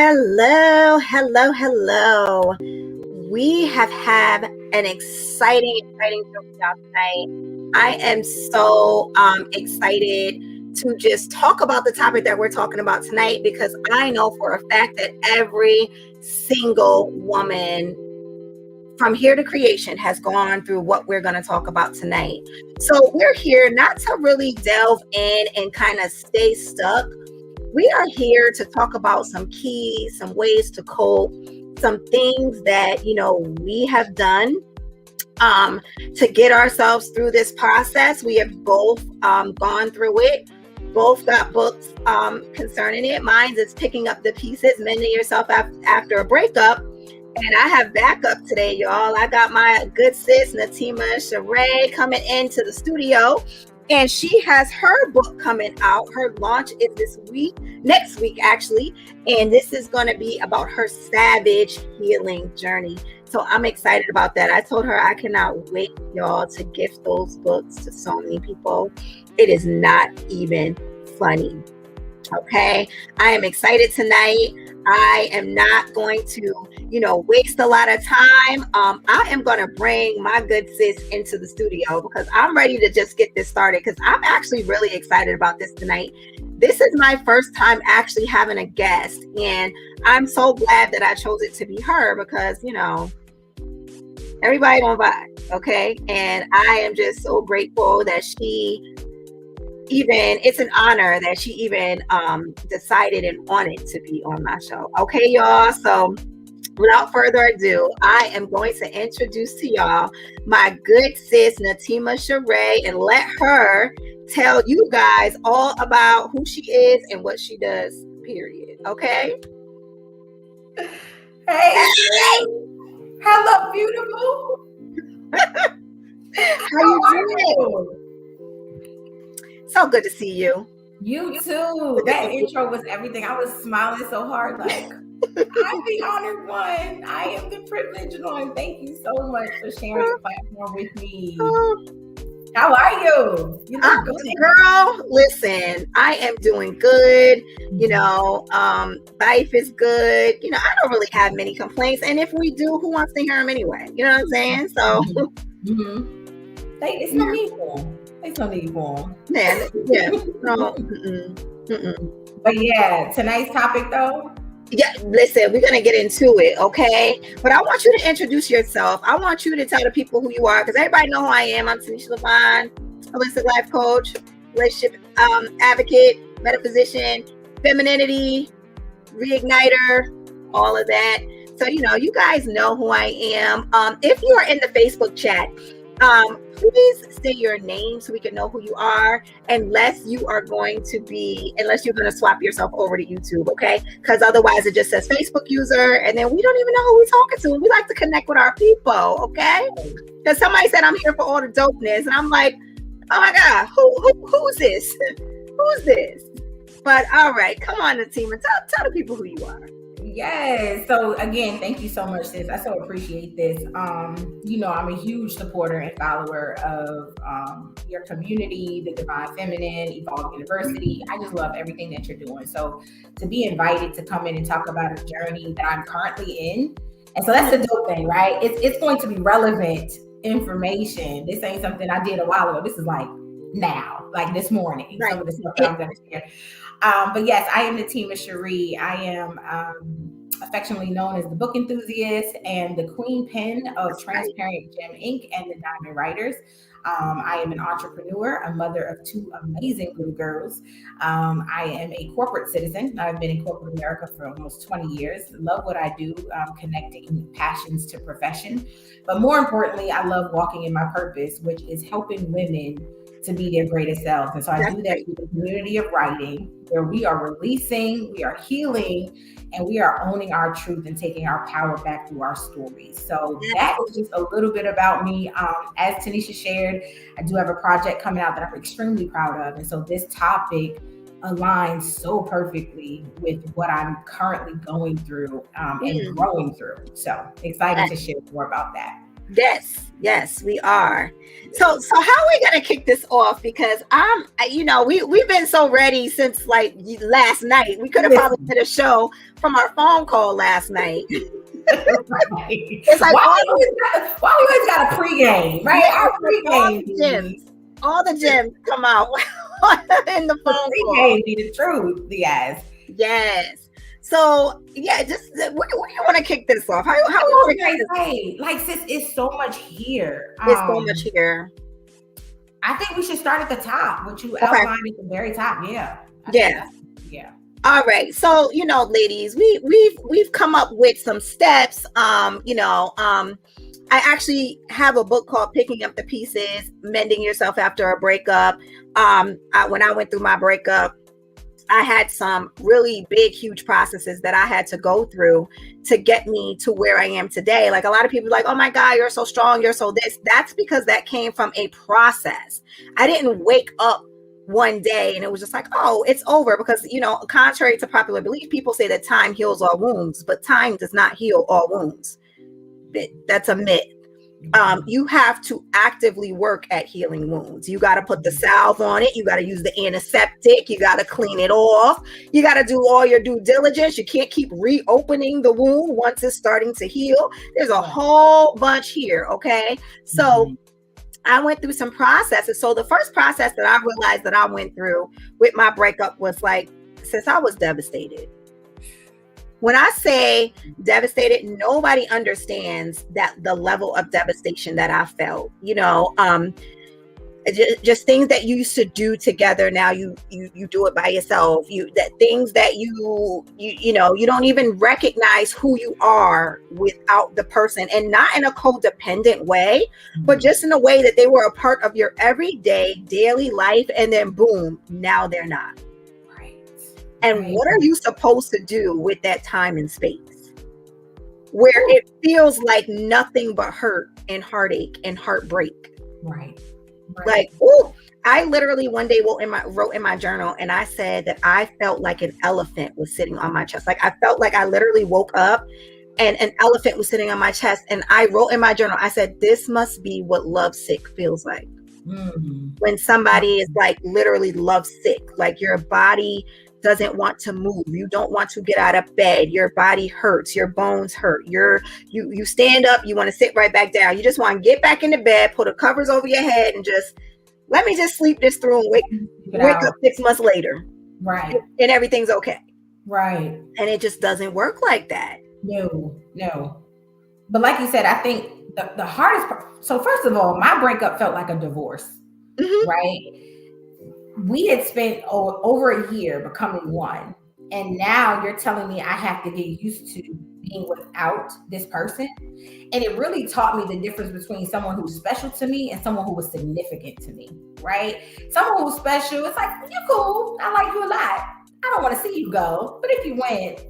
Hello, hello, hello. We have had an exciting show for y'all tonight. I am so excited to just talk about the topic that we're talking about tonight because I know for a fact that every single woman from here to creation has gone through what we're going to talk about tonight. So we're here not to really delve in and kind of stay stuck. We are here to talk about some keys, some ways to cope, some things that, we have done to get ourselves through this process. We have both gone through it, both got books concerning it. Mine is Picking Up the Pieces, Mending Yourself After a Breakup. And I have backup today, y'all. I got my good sis, Natima Sheree, coming into the studio. And she has her book coming out. Her launch is next week, actually. And this is going to be about her savage healing journey. So I'm excited about that. I told her I cannot wait, y'all, to gift those books to so many people. It is not even funny. Okay. I am excited tonight. I am not going to, waste a lot of time. I am going to bring my good sis into the studio because I'm ready to just get this started because I'm actually really excited about this tonight. This is my first time actually having a guest, and I'm so glad that I chose it to be her because, everybody don't vibe, okay? And I am just so grateful that it's an honor that she even decided and wanted to be on my show. Okay, y'all. So without further ado, I am going to introduce to y'all my good sis, Natima Sheree, and let her tell you guys all about who she is and what she does, period. Okay? Hey. Hello, beautiful. How you doing? So good to see you. You too. That intro was everything. I was smiling so hard, like, I'm the honored one. I am the privileged one. Thank you so much for sharing the platform with me. How are you? You look good. Girl, listen, I am doing good. Life is good. I don't really have many complaints. And if we do, who wants to hear them anyway? You know what I'm saying? So it's no need for them. It's no need for them. Yeah. No. But yeah, tonight's topic though. Yeah, listen, we're going to get into it, okay? But I want you to introduce yourself. I want you to tell the people who you are, because everybody know who I am. I'm Tanisha Levine, holistic life coach, relationship advocate, metaphysician, femininity, reigniter, all of that. So, you guys know who I am. If you are in the Facebook chat, please say your name so we can know who you are, unless you're going to swap yourself over to YouTube, okay? Because otherwise it just says Facebook user, and then we don't even know who we're talking to. And we like to connect with our people, okay? Because somebody said I'm here for all the dopeness, and I'm like, oh my God, who's this? Who's this? But all right, come on, Natima, tell the people who you are. Yes. So again, thank you so much, sis. I so appreciate this. I'm a huge supporter and follower of your community, the Divine Feminine, Evolve University. I just love everything that you're doing. So to be invited to come in and talk about a journey that I'm currently in. And so that's the dope thing, right? It's going to be relevant information. This ain't something I did a while ago. This is like now, like this morning, right. Some of the stuff that I'm going to share. But yes, I am Natima Sheree. I am affectionately known as the book enthusiast and the queen pen of Transparent Gem Inc. and the Diamond Writers. I am an entrepreneur, a mother of two amazing little girls. I am a corporate citizen. I've been in corporate America for almost 20 years. Love what I do, connecting passions to profession. But more importantly, I love walking in my purpose, which is helping women to be their greatest selves. And so I do that through the community of writing, where we are releasing, we are healing, and we are owning our truth and taking our power back through our stories. So that is just a little bit about me. As Tanisha shared, I do have a project coming out that I'm extremely proud of. And so this topic aligns so perfectly with what I'm currently going through and growing through. So excited to share more about that. Yes, we are. So how are we gonna kick this off? Because we've been so ready since like last night. We could have probably Listen. did a show from our phone call last night. Right. It's like Why we always got a pregame, right? yeah, Our like pregame be all the gems come out in the the phone call. pregame be the truth, yes. Yes. So yeah, just where do you want to kick this off? How we want to kick this? Like sis, it's so much here. It's so much here. I think we should start at the top, what you Okay. outlined at the very top. Yeah. Yeah. All right. So, ladies, we've come up with some steps. I actually have a book called Picking Up the Pieces, Mending Yourself After a Breakup. When I went through my breakup, I had some really big, huge processes that I had to go through to get me to where I am today. Like a lot of people are like, oh my God, you're so strong. You're so this. That's because that came from a process. I didn't wake up one day and it was just like, oh, it's over. Because, contrary to popular belief, people say that time heals all wounds, but time does not heal all wounds. That's a myth. You have to actively work at healing wounds. You got to put the salve on it. You got to use the antiseptic. You got to clean it off. You got to do all your due diligence. You can't keep reopening the wound once it's starting to heal. There's a whole bunch here. Okay. So I went through some processes. So the first process that I realized that I went through with my breakup was like, since I was devastated. When I say devastated, nobody understands that the level of devastation that I felt, just things that you used to do together. Now you do it by yourself. Things that you don't even recognize who you are without the person, and not in a codependent way, but just in a way that they were a part of your everyday daily life. And then boom, now they're not. And what are you supposed to do with that time and space where it feels like nothing but hurt and heartache and heartbreak? Right. Like, I literally one day wrote in my journal, and I said that I felt like an elephant was sitting on my chest. Like I felt like I literally woke up and an elephant was sitting on my chest. And I wrote in my journal, I said, this must be what lovesick feels like. When somebody is like literally lovesick, like your body doesn't want to move. You don't want to get out of bed. Your body hurts. Your bones hurt. You stand up. You want to sit right back down. You just want to get back into bed, put the covers over your head, and just let me just sleep this through and wake up 6 months later. Right. And everything's okay. Right. And it just doesn't work like that. No. But like you said, I think the hardest part. So first of all, my breakup felt like a divorce, right? We had spent over a year becoming one. And now you're telling me I have to get used to being without this person. And it really taught me the difference between someone who's special to me and someone who was significant to me, right? Someone who's special, it's like, you're cool. I like you a lot. I don't want to see you go. But if you went,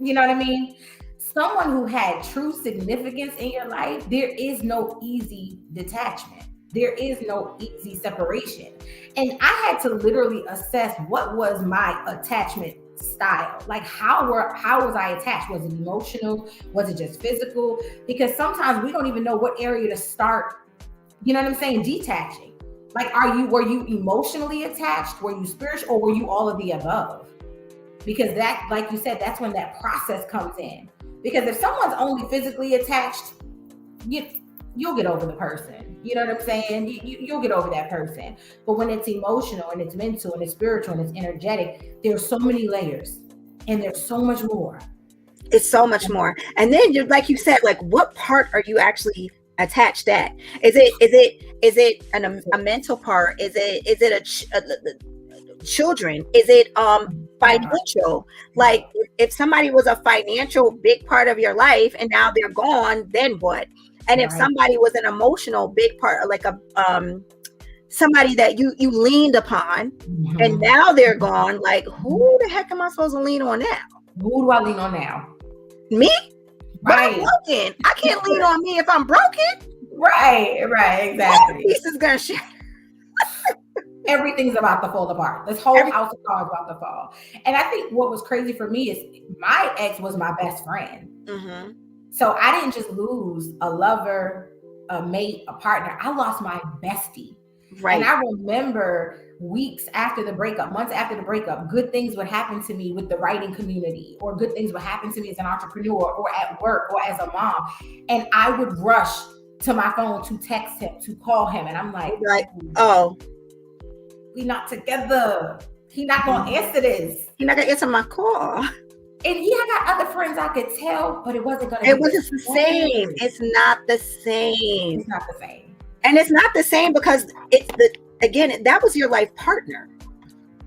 you know what I mean? Someone who had true significance in your life, there is no easy detachment. There is no easy separation. And I had to literally assess what was my attachment style. Like how was I attached? Was it emotional? Was it just physical? Because sometimes we don't even know what area to start, you know what I'm saying, detaching. Like were you emotionally attached? Were you spiritual, or were you all of the above? Because that, like you said, that's when that process comes in. Because if someone's only physically attached, you'll get over the person. You know what I'm saying? You'll get over that person. But when it's emotional and it's mental and it's spiritual and it's energetic, there's so many layers and there's so much more. It's so much more. And then like you said, like what part are you actually attached at? Is it a mental part? Is it a children? Is it financial? Like if somebody was a financial big part of your life and now they're gone, then what? And if somebody was an emotional big part, like somebody that you leaned upon, and now they're gone, like who the heck am I supposed to lean on now? Who do I lean on now? Me? Right. I'm broken. I can't lean on me if I'm broken. Right, exactly. That piece is gonna shatter. Everything's about to fall apart. This whole house of cards about to fall. And I think what was crazy for me is my ex was my best friend. So I didn't just lose a lover, a mate, a partner, I lost my bestie. Right. And I remember weeks after the breakup, months after the breakup, good things would happen to me with the writing community, or good things would happen to me as an entrepreneur or at work or as a mom. And I would rush to my phone to text him, to call him. And I'm like, oh, we not together. He not going to answer this. He not going to answer my call. And he had got other friends I could tell, but it wasn't going to be It wasn't the same. It's not the same. It's not the same. And it's not the same because again, that was your life partner.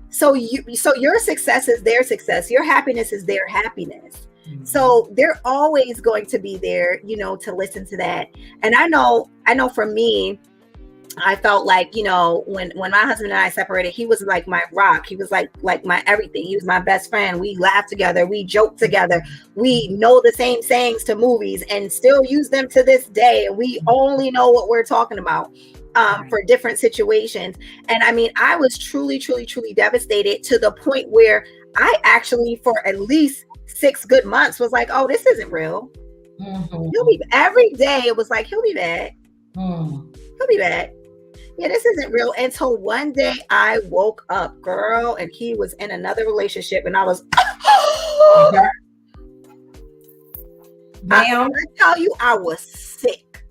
So your success is their success. Your happiness is their happiness. Mm-hmm. So they're always going to be there, to listen to that. And I know for me, I felt like, when my husband and I separated, he was like my rock. He was like my everything. He was my best friend. We laughed together. We joked together. We know the same sayings to movies and still use them to this day. And we only know what we're talking about for different situations. And I mean, I was truly, truly, truly devastated to the point where I actually, for at least 6 good months, was like, oh, this isn't real. Mm-hmm. Every day it was like, he'll be back. He'll be back. Yeah, this isn't real. Until one day I woke up, girl, and he was in another relationship, and I was, ma'am. I tell you, I was sick,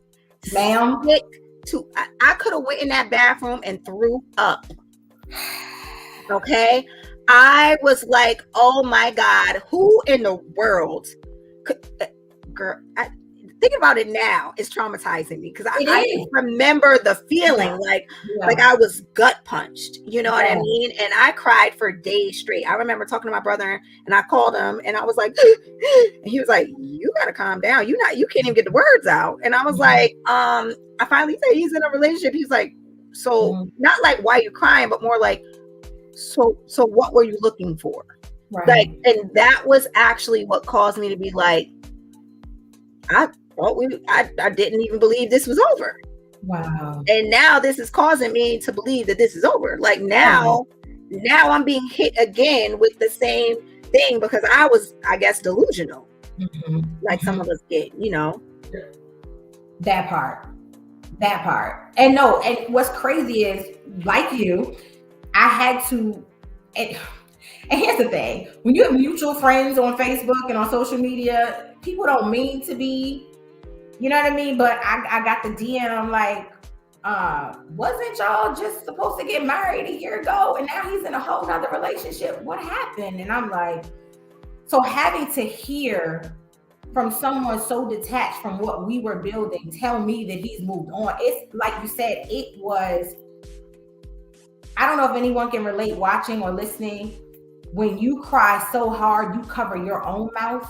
ma'am. Sick too. I could have went in that bathroom and threw up. Okay, I was like, oh my God, who in the world could, girl? Thinking about it now is traumatizing me because I remember the feeling like I was gut punched, you know what I mean? And I cried for days straight. I remember talking to my brother and I called him and I was like, and he was like, you gotta calm down. You can't even get the words out. And I was like, I finally said he's in a relationship. He's like, so not like why you crying, but more like, so what were you looking for? Right. Like, and that was actually what caused me to be like, I didn't even believe this was over. Wow. And now this is causing me to believe that this is over. Like now I'm being hit again with the same thing because I was, I guess, delusional. Mm-hmm. Like some of us get, That part. And what's crazy is, like you, I had to, and here's the thing, when you have mutual friends on Facebook and on social media, people don't mean to be, you know what I mean? But I got the DM like, wasn't y'all just supposed to get married a year ago? And now he's in a whole nother relationship. What happened? And I'm like, so having to hear from someone so detached from what we were building, tell me that he's moved on. It's like you said, it was, I don't know if anyone can relate watching or listening. When you cry so hard, you cover your own mouth.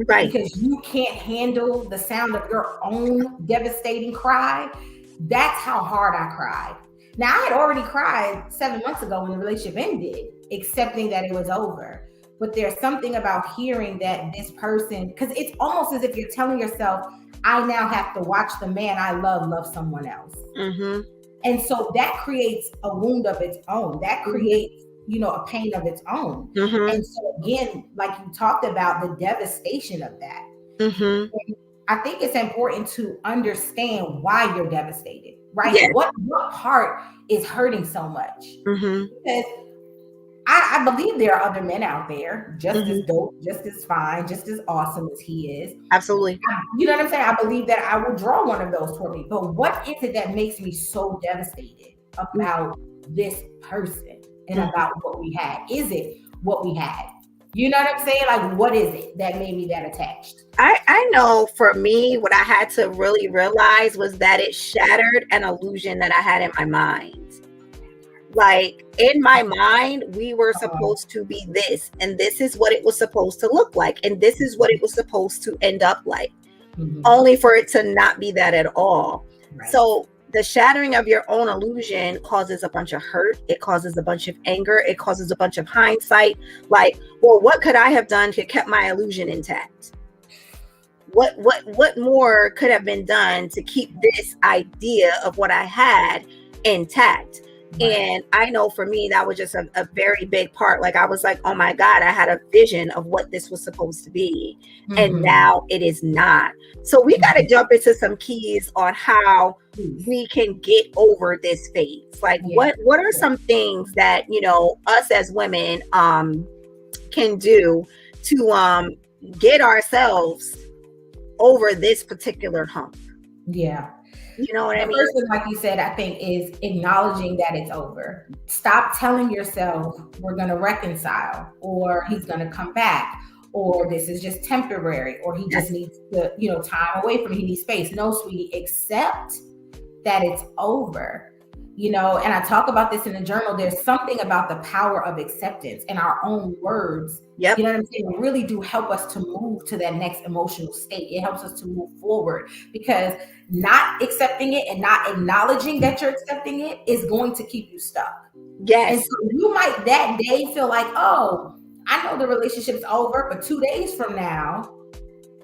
Right. Because you can't handle the sound of your own devastating cry. That's how hard I cried. Now, I had already cried 7 months ago when the relationship ended, accepting that it was over. But there's something about hearing that this person, because it's almost as if you're telling yourself, I now have to watch the man I love someone else. Mm-hmm. And so that creates a wound of its own. That creates a pain of its own. Mm-hmm. And so again, like you talked about, the devastation of that. Mm-hmm. I think it's important to understand why you're devastated, right? Yes. What part is hurting so much? Mm-hmm. Because I believe there are other men out there just as dope, just as fine, just as awesome as he is. Absolutely. You know what I'm saying? I believe that I will draw one of those toward me. But what is it that makes me so devastated about this person? And about what we had? Is it what we had? You know what I'm saying? Like, what is it that made me that attached? I know for me, what I had to really realize was that it shattered an illusion that I had in my mind. Like in my mind, we were supposed to be this, and this is what it was supposed to look like. And this is what it was supposed to end up like, only for it to not be that at all. Right. So the shattering of your own illusion causes a bunch of hurt. It causes a bunch of anger. It causes a bunch of hindsight. Like, well, what could I have done to keep my illusion intact? What more could have been done to keep this idea of what I had intact? Right. And I know for me, that was just a very big part. Like, I was like, oh my God, I had a vision of what this was supposed to be. And Mm-hmm. now it is not. So we got to jump into some keys on how Please. we can get over this phase. Like, Yeah. what are some things that, us as women can do to get ourselves over this particular hump? Yeah. You know what The I mean? first thing, like you said, I think is acknowledging that it's over. Stop telling yourself we're going to reconcile, or he's going to come back, or this is just temporary, or he just Yes. needs to, time away from me. He needs space. No, sweetie, accept that it's over. And I talk about this in the journal. There's something about the power of acceptance and our own words. Yep. You know what I'm saying? Really do help us to move to that next emotional state. It helps us to move forward, because not accepting it and not acknowledging that you're accepting it is going to keep you stuck. Yes. And so you might that day feel like, oh, I know the relationship's over, but 2 days from now,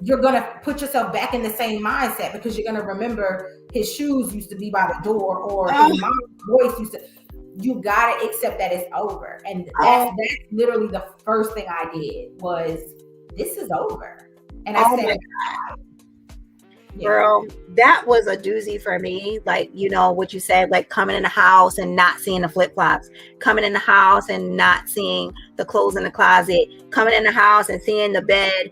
you're going to put yourself back in the same mindset, because you're going to remember his shoes used to be by the door, or his mom's voice used to. You got to accept that it's over. And that's literally the first thing I did was, this is over. And I said, girl, that was a doozy for me. Like, what you said, like coming in the house and not seeing the flip-flops, coming in the house and not seeing the clothes in the closet, coming in the house and seeing the bed,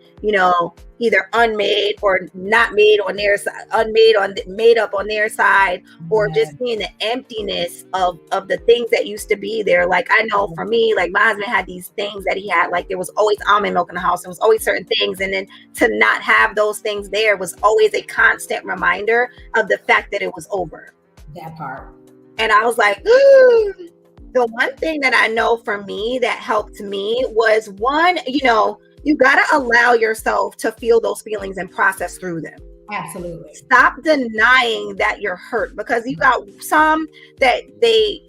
either unmade or not made on their side, made up on their side, or just seeing the emptiness of the things that used to be there. Like, I know for me, like my husband had these things that he had, like there was always almond milk in the house. There was always certain things. And then to not have those things there was always a constant reminder of the fact that it was over. That part. And I was like, ooh. The one thing that I know for me that helped me was one, you got to allow yourself to feel those feelings and process through them. Absolutely. Stop denying that you're hurt, because you got some that they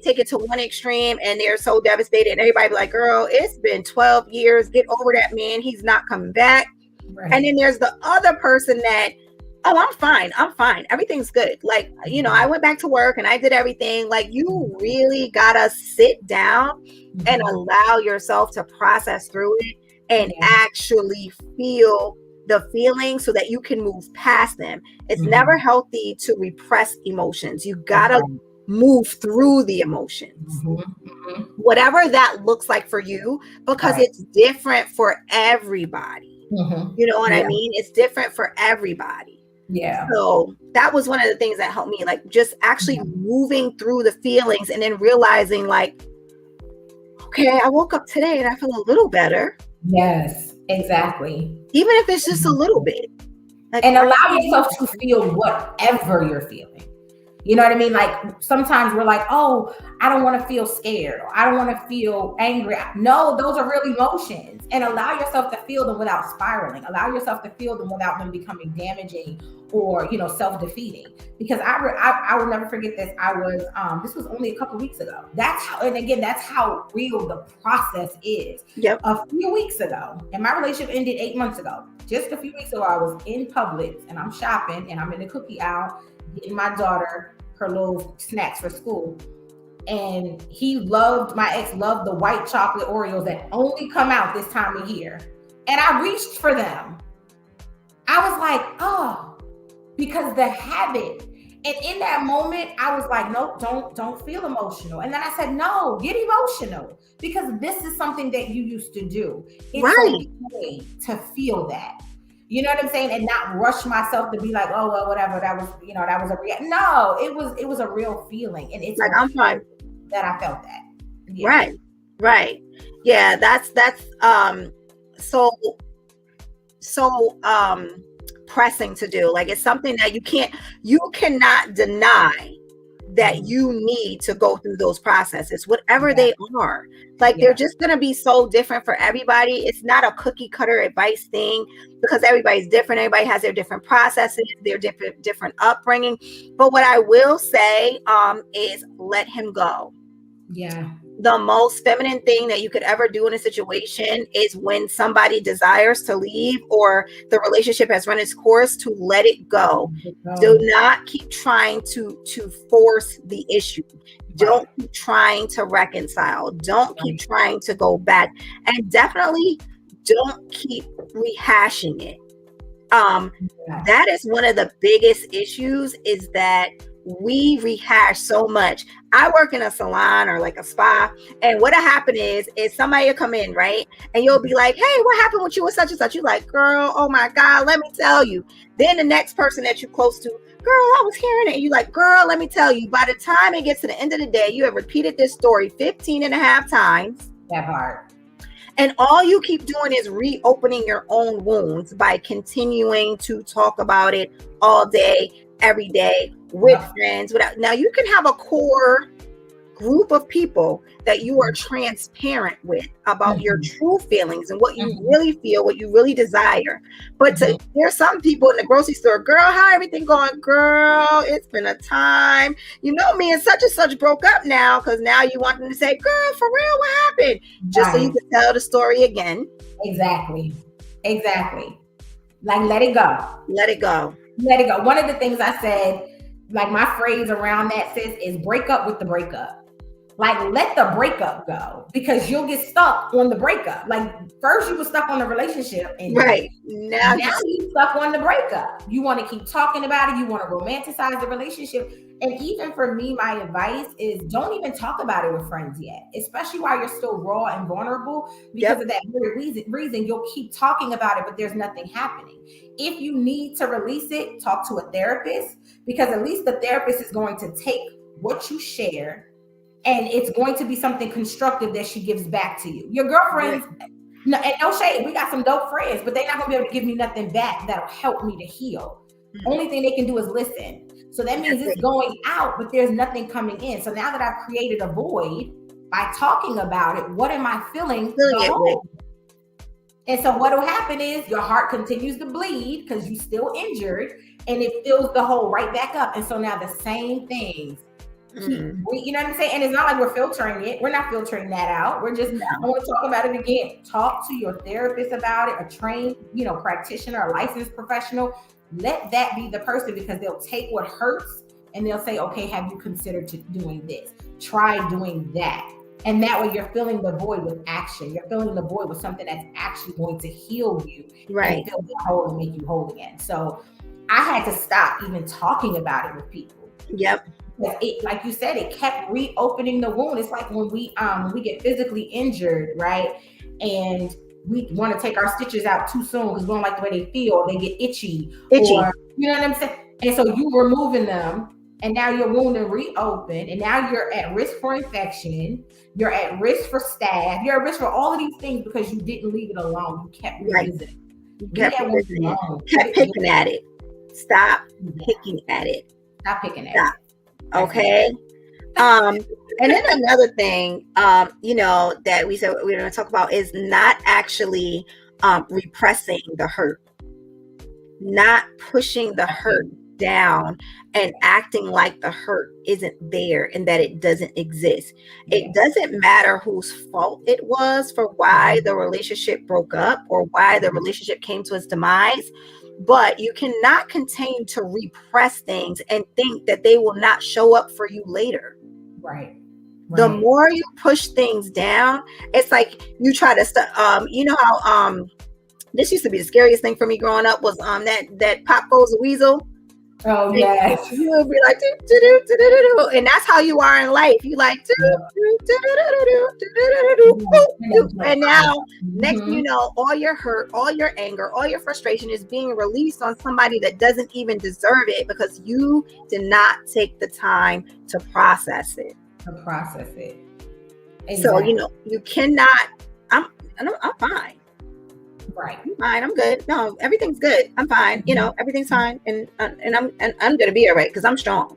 take it to one extreme and they're so devastated, and everybody be like, girl, it's been 12 years. Get over that man. He's not coming back. Right. And then there's the other person that, oh, I'm fine. Everything's good. Like, I went back to work and I did everything. Like, you really gotta sit down and allow yourself to process through it and actually feel the feelings so that you can move past them. It's never healthy to repress emotions. You gotta move through the emotions, whatever that looks like for you, because it's different for everybody. You know what I mean? It's different for everybody. Yeah. So that was one of the things that helped me, like just actually moving through the feelings and then realizing, like, okay, I woke up today and I feel a little better. Yes, exactly. Even if it's just a little bit. Like, and allow yourself to feel whatever you're feeling. You know what I mean? Like, sometimes we're like, oh, I don't want to feel scared, or I don't want to feel angry. No, those are real emotions. And allow yourself to feel them without spiraling. Allow yourself to feel them without them becoming damaging or, self-defeating. Because I will never forget this. I was, this was only a couple of weeks ago. That's how real the process is. Yep. A few weeks ago, and my relationship ended 8 months ago. Just a few weeks ago, I was in Publix and I'm shopping and I'm in the cookie aisle getting my daughter her little snacks for school. And my ex loved the white chocolate Oreos that only come out this time of year. And I reached for them. I was like, oh, because the habit. And in that moment, I was like, no, don't feel emotional. And then I said, no, get emotional, because this is something that you used to do. It's okay to feel that. You know what I'm saying? And not rush myself to be like, oh, well, whatever. That was, that was a reaction. No, it was a real feeling. And it's like, I'm fine. That I felt that. Yeah. Right. Yeah. That's so pressing to do. Like, it's something that you cannot deny that you need to go through those processes, whatever they are. Like, they're just going to be so different for everybody. It's not a cookie cutter advice thing, because everybody's different. Everybody has their different processes, their different upbringing. But what I will say is let him go. Yeah. The most feminine thing that you could ever do in a situation is when somebody desires to leave or the relationship has run its course, to let it go. Do not keep trying to force the issue. Don't keep trying to reconcile. Don't keep trying to go back. And definitely don't keep rehashing it. That is one of the biggest issues, is that we rehash so much. I work in a salon or like a spa, and what'll happen is somebody will come in, right? And you'll be like, hey, what happened with you with such and such? You like, girl, oh my God, let me tell you. Then the next person that you're close to, girl, I was hearing it. And you like, girl, let me tell you. By the time it gets to the end of the day, you have repeated this story 15 and a half times. That part. And all you keep doing is reopening your own wounds by continuing to talk about it all day, every day, with friends. Now, you can have a core group of people that you are transparent with about your true feelings and what you really feel, what you really desire. But there's some people in the grocery store, girl, how everything going? Girl, it's been a time. You know, me and such broke up now, because now you want them to say, girl, for real, what happened? Just so you can tell the story again. Exactly. Like, let it go. Let it go. One of the things I said, like my phrase around that, sis, is break up with the breakup. Like, let the breakup go, because you'll get stuck on the breakup. Like, first you were stuck on the relationship, and now you're stuck on the breakup. You want to keep talking about it. You want to romanticize the relationship. And even for me, my advice is don't even talk about it with friends yet, especially while you're still raw and vulnerable, because of that very reason you'll keep talking about it, but there's nothing happening. If you need to release it, talk to a therapist, because at least the therapist is going to take what you share, and it's going to be something constructive that she gives back to you. Your girlfriends, no, and no shade, we got some dope friends, but they're not going to be able to give me nothing back that'll help me to heal. Only thing they can do is listen. So that means it's going out, but there's nothing coming in. So now that I've created a void by talking about it, what am I feeling? And so what will happen is your heart continues to bleed because you're still injured, and it fills the hole right back up. And so now the same things. You know what I'm saying? And it's not like we're filtering it. We're not filtering that out. We're just, I want to talk about it again. Talk to your therapist about it, a trained, practitioner, a licensed professional. Let that be the person, because they'll take what hurts and they'll say, okay, have you considered doing this? Try doing that. And that way you're filling the void with action. You're filling the void with something that's actually going to heal you. And fill the hole and make you whole again. So I had to stop even talking about it with people. It, like you said, it kept reopening the wound. It's like when we get physically injured, right? And we want to take our stitches out too soon because we don't like the way they feel. They get itchy. Or, you know what I'm saying? And so you removing them, and now your wound is reopened, and now you're at risk for infection. You're at risk for staph. You're at risk for all of these things because you didn't leave it alone. You kept revisiting. You kept picking at it. Stop picking at it. Stop picking at it. Okay. And then another thing, that we said we're going to talk about is not actually repressing the hurt, not pushing the hurt down and acting like the hurt isn't there and that it doesn't exist. It doesn't matter whose fault it was for why the relationship broke up or why the relationship came to its demise. But you cannot continue to repress things and think that they will not show up for you later. Right. The more you push things down, it's like you try to you know how this used to be the scariest thing for me growing up was that Pop Goes a Weasel. Oh yes. You would be like, do, and that's how you are in life. You like, and now next you know, all your hurt, all your anger, all your frustration is being released on somebody that doesn't even deserve it because you did not take the time to process it. Exactly. So you cannot. I'm fine. Right. I'm fine. I'm good. No, everything's good. I'm fine. Everything's fine. And I'm gonna be all right because I'm strong.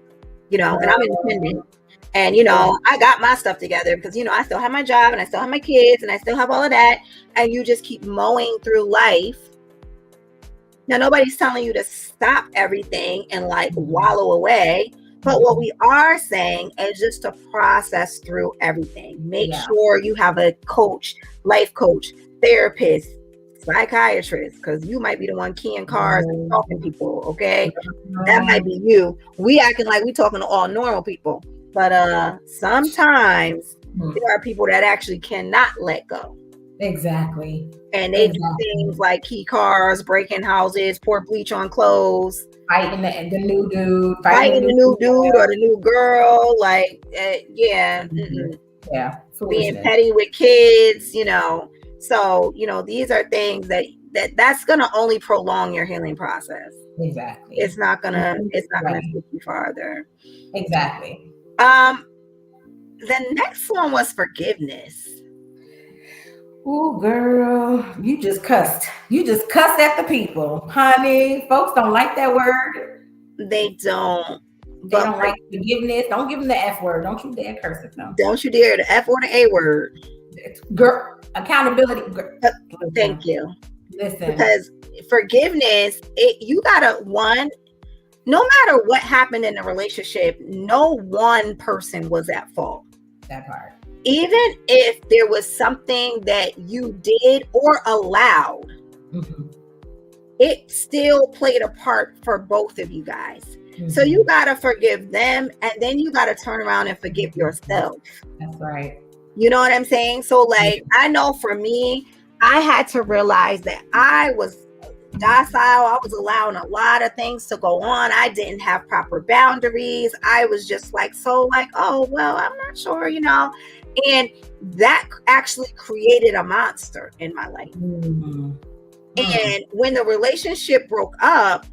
And I'm independent. And I got my stuff together because I still have my job and I still have my kids and I still have all of that. And you just keep mowing through life. Now nobody's telling you to stop everything and like wallow away, But what we are saying is just to process through everything. Make sure you have a coach, life coach, therapist, psychiatrist, because you might be the one keying cars and talking to people, okay? That might be you. We acting like we talking to all normal people. But sometimes there are people that actually cannot let go. Exactly. And they do things like key cars, breaking houses, pour bleach on clothes. Fighting the new dude. Fighting the new dude or the new girl. Like, yeah. Yeah. Being petty with kids, So, these are things that's going to only prolong your healing process. Exactly. It's not going to take you farther. Exactly. The next one was forgiveness. Oh, girl, you just cussed. You just cussed at the people, honey. Folks don't like that word. They don't. They don't like forgiveness. Don't give them the F word. Don't you dare curse at them. Don't you dare, the F or the A word. Girl, accountability. Girl. Thank you. Listen. Because forgiveness, you gotta, no matter what happened in the relationship, no one person was at fault. That part. Even if there was something that you did or allowed, it still played a part for both of you guys. So you got to forgive them, and then you got to turn around and forgive yourself. That's right. You know what I'm saying? So like, I know for me, I had to realize that I was docile. I was allowing a lot of things to go on. I didn't have proper boundaries. I was just oh, well, I'm not sure, and that actually created a monster in my life. And when the relationship broke up,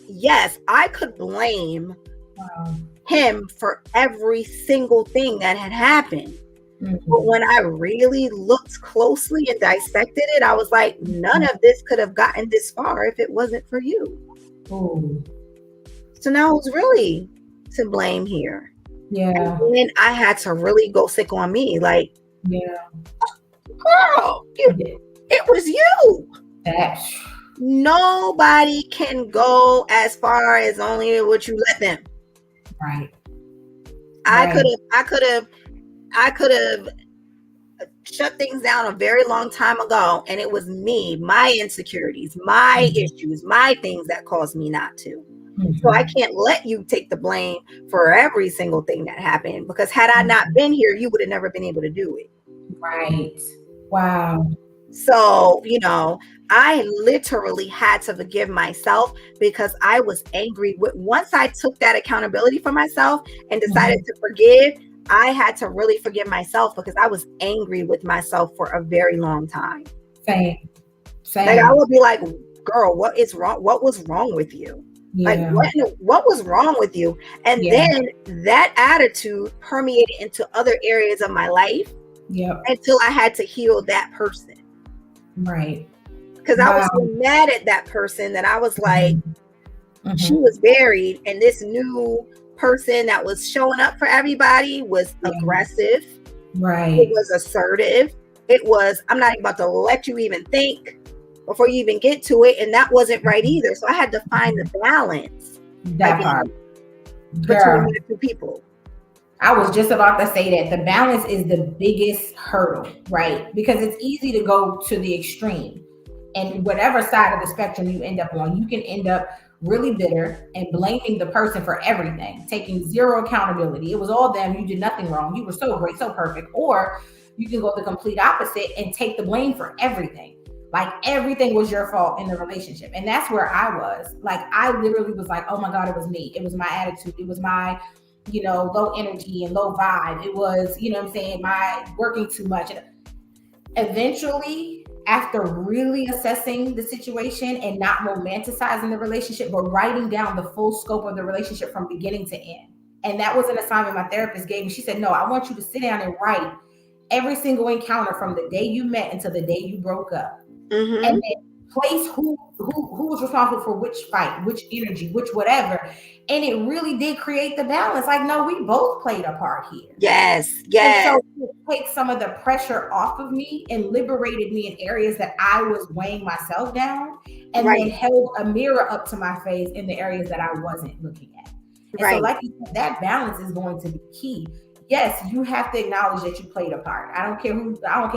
yes, I could blame him for every single thing that had happened. But when I really looked closely and dissected it, I was like, none of this could have gotten this far if it wasn't for you. So now who's really to blame here? Yeah. And then I had to really go sick on me. Like, girl, it was you. Nobody can go as far as only what you let them. Right. I could have shut things down a very long time ago, and it was me, my insecurities, my issues, my things that caused me not to. So I can't let you take the blame for every single thing that happened, because had I not been here, you would have never been able to do it. Right. Wow. So, I literally had to forgive myself because I was angry. Once I took that accountability for myself and decided to forgive, I had to really forgive myself because I was angry with myself for a very long time. Same. Like, I would be like, girl, what is wrong? What was wrong with you? Yeah. Like, what was wrong with you? And then that attitude permeated into other areas of my life until I had to heal that person. Right. Because I was so mad at that person that I was like, she was buried, and this new person that was showing up for everybody was aggressive. Right. It was assertive. It was, I'm not about to let you even think before you even get to it. And that wasn't right either. So I had to find the balance between the two people. I was just about to say that the balance is the biggest hurdle, right? Because it's easy to go to the extreme, and whatever side of the spectrum you end up on, you can end up really bitter and blaming the person for everything, taking zero accountability. It was all them. You did nothing wrong. You were so great, so perfect. Or you can go the complete opposite and take the blame for everything. Like everything was your fault in the relationship. And that's where I was. Like, I literally was like, oh my God, it was me. It was my attitude. It was my, low energy and low vibe. It was, my working too much. And eventually, after really assessing the situation and not romanticizing the relationship, but writing down the full scope of the relationship from beginning to end. And that was an assignment my therapist gave me. She said, no, I want you to sit down and write every single encounter from the day you met until the day you broke up. And then place who was responsible for which fight, which energy, which whatever. And it really did create the balance. Like, no, we both played a part here. Yes. And so it takes some of the pressure off of me and liberated me in areas that I was weighing myself down, and then held a mirror up to my face in the areas that I wasn't looking at. And so, like you said, that balance is going to be key. Yes, you have to acknowledge that you played a part. I don't care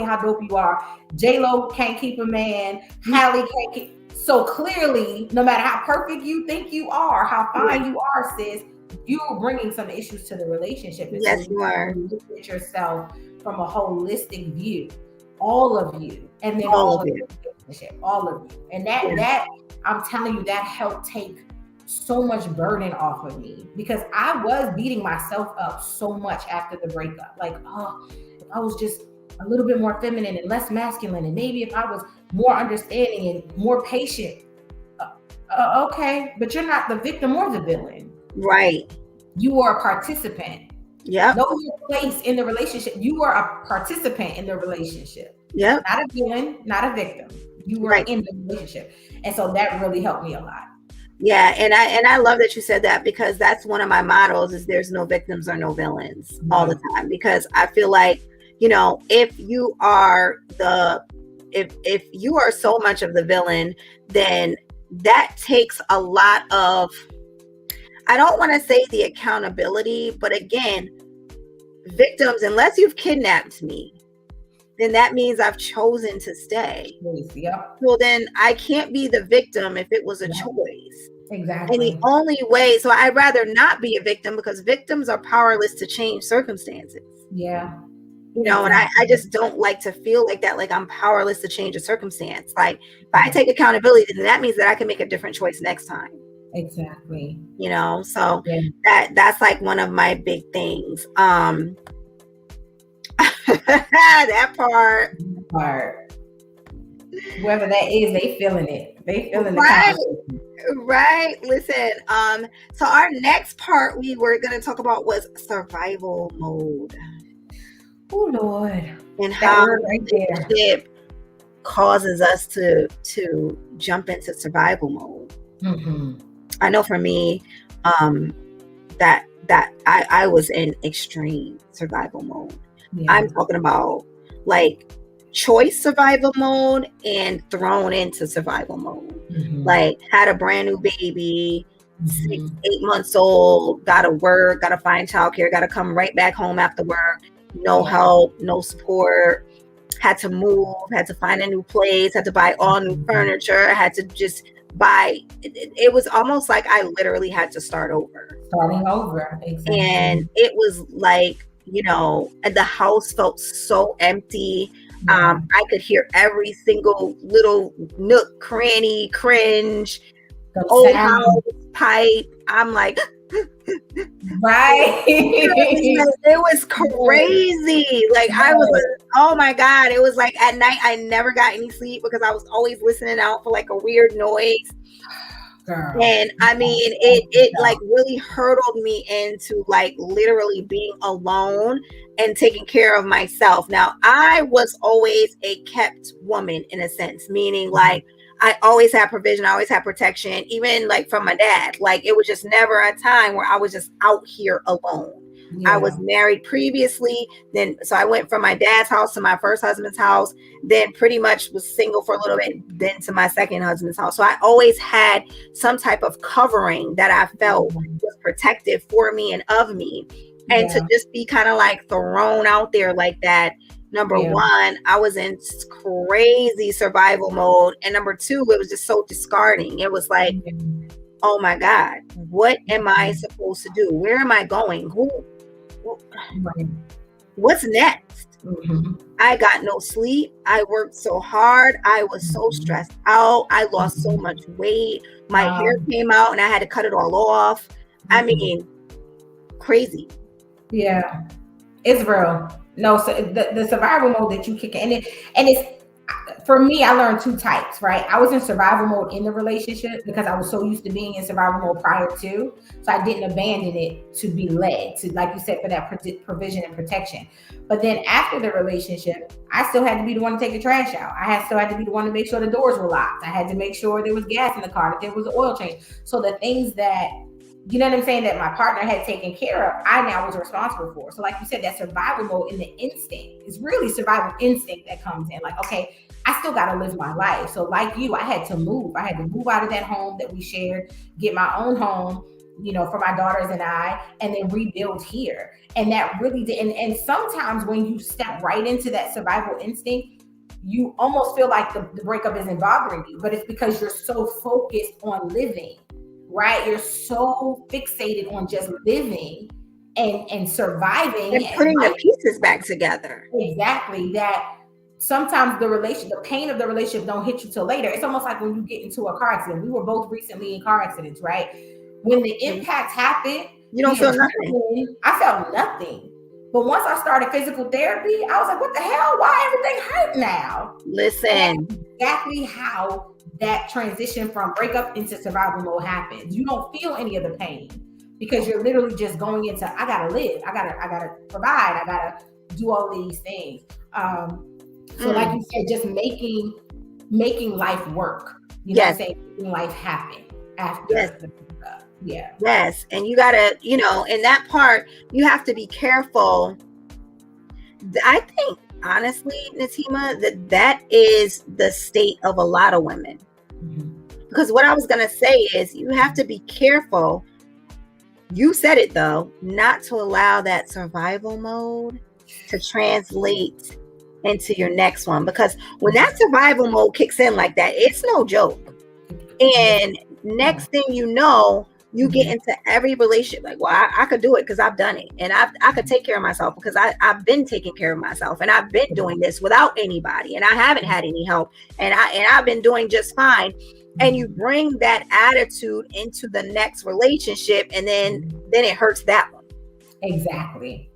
how dope you are. J-Lo can't keep a man. Halle can't keep. So clearly, no matter how perfect you think you are, how fine you are, sis, you're bringing some issues to the relationship. And Yes, so you are. look at yourself from a holistic view, all of you, and then All all of of you. the relationship, all of you. And that I'm telling you, that helped take so much burden off of me, because I was beating myself up so much after the breakup. Like, oh, if I was just a little bit more feminine and less masculine, and maybe if I was more understanding and more patient. Okay, but you're not the victim or the villain. Right. You are a participant. Yep. Know your place in the relationship. You are a participant in the relationship. Yep. Not a villain, not a victim. You were in the relationship. And so that really helped me a lot. Yeah, and I love that you said that, because that's one of my mottos, is there's no victims or no villains all the time. Because I feel like, you know, if you are if you are so much of the villain, then that takes a lot of, I don't want to say the accountability, but again, victims, unless you've kidnapped me, then that means I've chosen to stay. Yep. Well, then I can't be the victim if it was a choice. Exactly. And the only way, so I'd rather not be a victim, because victims are powerless to change circumstances. Yeah. You know, and I just don't like to feel like that, like I'm powerless to change a circumstance. Like, if I take accountability, then that means that I can make a different choice next time. Exactly. You know, so that's like one of my big things. That part. Whoever that is, they feeling it. They feeling the conversation. Right. Listen, so our next part we were going to talk about was survival mode. Oh Lord. And how it causes us to jump into survival mode. Mm-hmm. I know for me, that I was in extreme survival mode. Yeah. I'm talking about like choice survival mode and thrown into survival mode. Mm-hmm. Like, had a brand new baby, 6-8 months old, gotta work, gotta find childcare, gotta come right back home after work, no help, no support, had to move, had to find a new place, had to buy all new furniture, had to just buy, it was almost like I literally had to start over. Starting over, exactly. And it was like, you know, the house felt so empty. Yeah. I could hear every single little nook, cranny, cringe, old house pipe. I'm like, right. It was crazy. Like, I was like, oh my God. It was like at night, I never got any sleep because I was always listening out for like a weird noise. Girl. And I mean, it like really hurdled me into like literally being alone and taking care of myself. Now, I was always a kept woman in a sense, meaning like I always had provision, I always had protection, even like from my dad. Like, it was just never a time where I was just out here alone. Yeah. I was married previously, then so I went from my dad's house to my first husband's house, then pretty much was single for a little bit, then to my second husband's house. So I always had some type of covering that I felt was protective for me and of me. And to just be kind of like thrown out there like that, number one, I was in crazy survival mode. And number two, it was just so discarding. It was like, oh my God, what am I supposed to do? Where am I going? What's next? Mm-hmm. I got no sleep. I worked so hard. I was so stressed out. I lost so much weight. My hair came out and I had to cut it all off. I mean, crazy. Yeah, it's real. No, so the survival mode that you kick in, and it's, for me, I learned two types, right? I was in survival mode in the relationship because I was so used to being in survival mode prior to, so I didn't abandon it to be led to, like you said, for that provision and protection. But then after the relationship, I still had to be the one to take the trash out. Still had to be the one to make sure the doors were locked. I had to make sure there was gas in the car, that there was an oil change. So the things that, you know what I'm saying, that my partner had taken care of, I now was responsible for. So like you said, that survival mode and the instinct is really survival instinct that comes in. Like, okay, I still got to live my life. So like you, I had to move. I had to move out of that home that we shared, get my own home, for my daughters and I, and then rebuild here. And that really did. And sometimes when you step right into that survival instinct, you almost feel like the breakup isn't bothering you, but it's because you're so focused on living, right? You're so fixated on just living and surviving and putting the pieces back together. Exactly. That sometimes the pain of the relationship don't hit you till later. It's almost like when you get into a car accident. We were both recently in car accidents, right? When the impact happened, you don't feel nothing. I felt nothing. But once I started physical therapy, I was like, what the hell? Why everything hurt now? Listen. That's exactly how that transition from breakup into survival mode happens. You don't feel any of the pain because you're literally just going into, I gotta live, I gotta provide, I gotta do all these things. So like you said, just making life work. You know what I'm saying? Making life happen after the breakup. Yeah. Yes. And you gotta, in that part, you have to be careful. I think, honestly, Natima, that is the state of a lot of women. Because what I was going to say is you have to be careful. You said it, though, not to allow that survival mode to translate into your next one. Because when that survival mode kicks in like that, it's no joke. And next thing you know, you get into every relationship like, well, I could do it because I've done it, and I could take care of myself because I've been taking care of myself, and I've been doing this without anybody, and I haven't had any help, and I've been doing just fine. And you bring that attitude into the next relationship, and then it hurts that one. Exactly.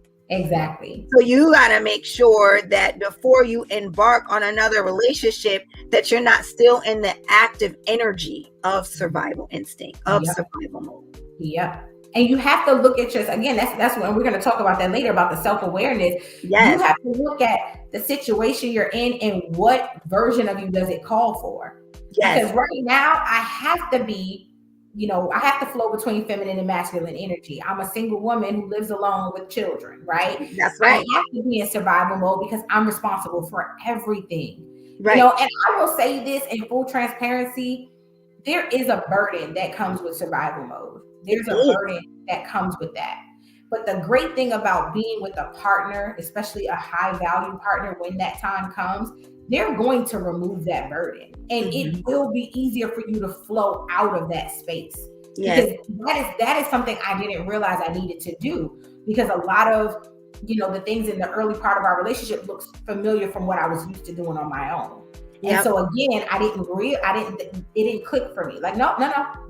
So you got to make sure that before you embark on another relationship, that you're not still in the active energy of survival instinct, of survival mode. Yep. And you have to look at again, that's when we're going to talk about that later, about the self-awareness. Yes. You have to look at the situation you're in and what version of you does it call for. Yes. Because right now I have to be, I have to flow between feminine and masculine energy. I'm a single woman who lives alone with children, right? That's right. I have to be in survival mode because I'm responsible for everything. Right. And I will say this in full transparency, there is a burden that comes with survival mode. There's a burden that comes with that. But the great thing about being with a partner, especially a high value partner, when that time comes, they're going to remove that burden, and it will be easier for you to flow out of that space. Yes. Because that is something I didn't realize I needed to do, because a lot of, the things in the early part of our relationship looks familiar from what I was used to doing on my own. Yep. And so again, it didn't click for me. Like, no,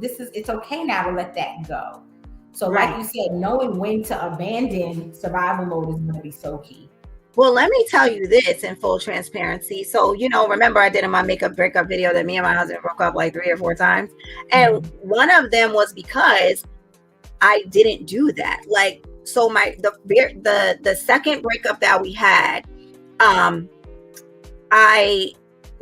it's okay now to let that go. So like you said, knowing when to abandon survival mode is going to be so key. Well, let me tell you this in full transparency. So, remember I did in my breakup video that me and my husband broke up like 3 or 4 times. And one of them was because I didn't do that. Like, so the second breakup that we had, I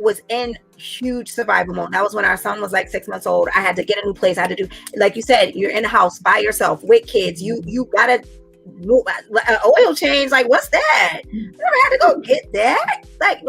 was in huge survival mode. That was when our son was like 6 months old. I had to get a new place. I had to do, like you said, you're in a house by yourself with kids. You gotta move oil change. Like, what's that? You never had to go get that. Like,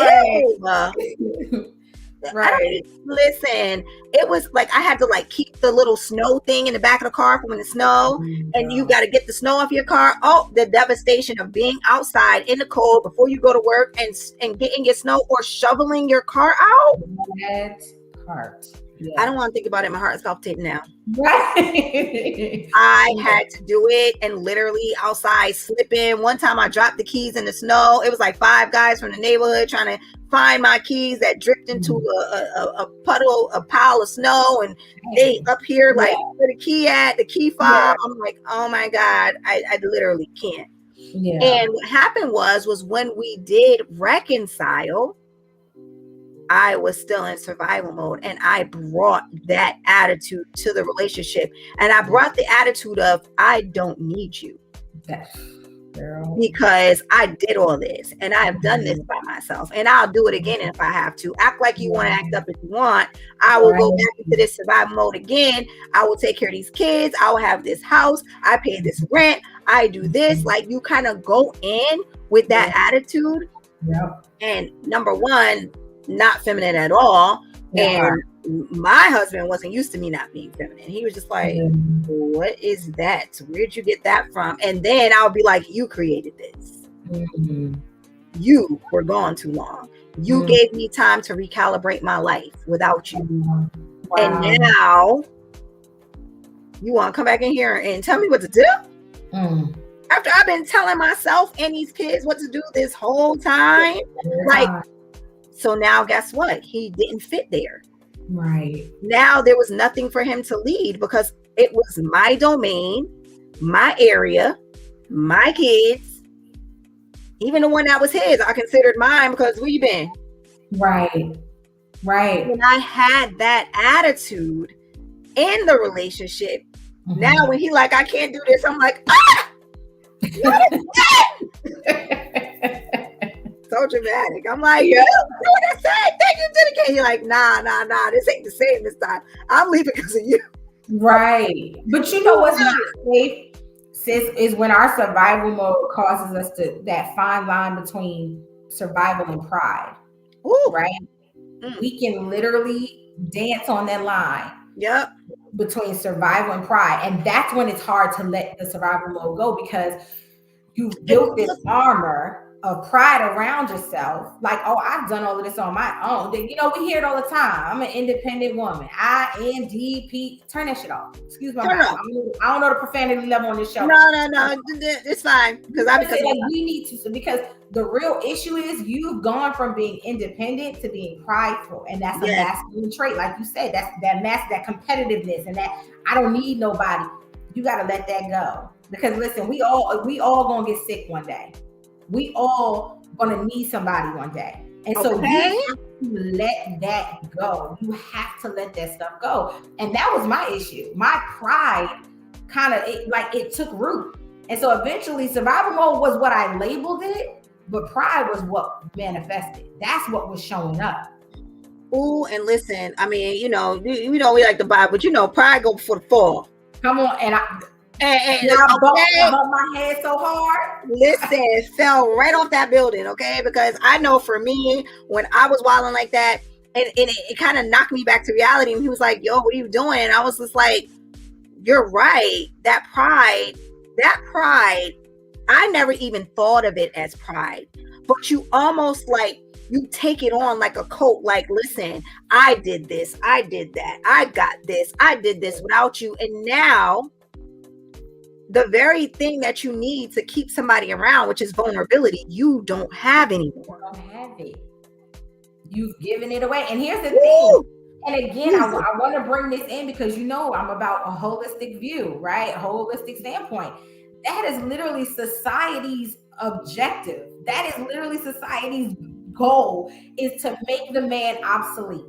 right. Listen, it was like I had to like keep the little snow thing in the back of the car from when it snowed, and you got to get the snow off your car. Oh, the devastation of being outside in the cold before you go to work and getting your snow or shoveling your car out. That part. Yeah. I don't want to think about it. My heart is palpitating now. Right. I had to do it, and literally outside slipping. One time I dropped the keys in the snow. It was like 5 guys from the neighborhood trying to find my keys that dripped into a puddle, a pile of snow, and they up here like where the key at, the key fob. Yeah. I'm like, oh my God, I literally can't. Yeah. And what happened was when we did reconcile, I was still in survival mode, and I brought that attitude to the relationship, and I brought the attitude of, I don't need you. Girl. Because I did all this, and I have done this by myself, and I'll do it again if I have to. Act like you want to act up if you want. I will go back into this survival mode again. I will take care of these kids. I will have this house. I pay this rent. I do this. Like, you kind of go in with that attitude. Yep. And number one, not feminine at all. And my husband wasn't used to me not being feminine. He was just like, what is that? Where'd you get that from? And then I'll be like, you created this. You were gone too long. You gave me time to recalibrate my life without you. Wow. And now you want to come back in here and tell me what to do? After I've been telling myself and these kids what to do this whole time. Like, so now guess what? He didn't fit there. Right. Now there was nothing for him to lead because it was my domain, my area, my kids. Even the one that was his, I considered mine because where you been? Right. Right. When I had that attitude in the relationship, now when he like, I can't do this, I'm like, ah! So dramatic. I'm like, yo, what I said, thank you, dedicate. You're like, nah, this ain't the same this time. I'm leaving because of you. Right. But you know what's not safe, sis, is when our survival mode causes us to that fine line between survival and pride. Ooh. Right? We can literally dance on that line. Yep. Between survival and pride. And that's when it's hard to let the survival mode go because you've built this armor of pride around yourself. Like, oh, I've done all of this on my own. You know, we hear it all the time. I'm an independent woman. INDP. Turn that shit off. Excuse my mouth. I don't know the profanity level on this show. No. It's fine. Because we need to. Because the real issue is you've gone from being independent to being prideful. And that's a masculine trait. Like you said, that's that competitiveness and that I don't need nobody. You got to let that go. Because listen, we all gonna get sick one day. We all gonna need somebody one day. And so you have to let that go. You have to let that stuff go. And that was my issue. My pride it took root. And so eventually survival mode was what I labeled it, but pride was what manifested. That's what was showing up. Ooh, and listen, I mean, we like the Bible, but pride go before the fall. Come on, and I bumped my head so hard. Listen, fell right off that building, okay? Because I know for me, when I was wilding like that, and it kind of knocked me back to reality. And he was like, yo, what are you doing? And I was just like, you're right. That pride, I never even thought of it as pride. But you almost like, you take it on like a coat. Like, listen, I did this. I did that. I got this. I did this without you. And now the very thing that you need to keep somebody around, which is vulnerability, you don't have anymore. You don't have it. You've given it away. And here's the thing. And again, I want to bring this in because I'm about a holistic view, right? A holistic standpoint. That is literally society's objective. That is literally society's goal, is to make the man obsolete.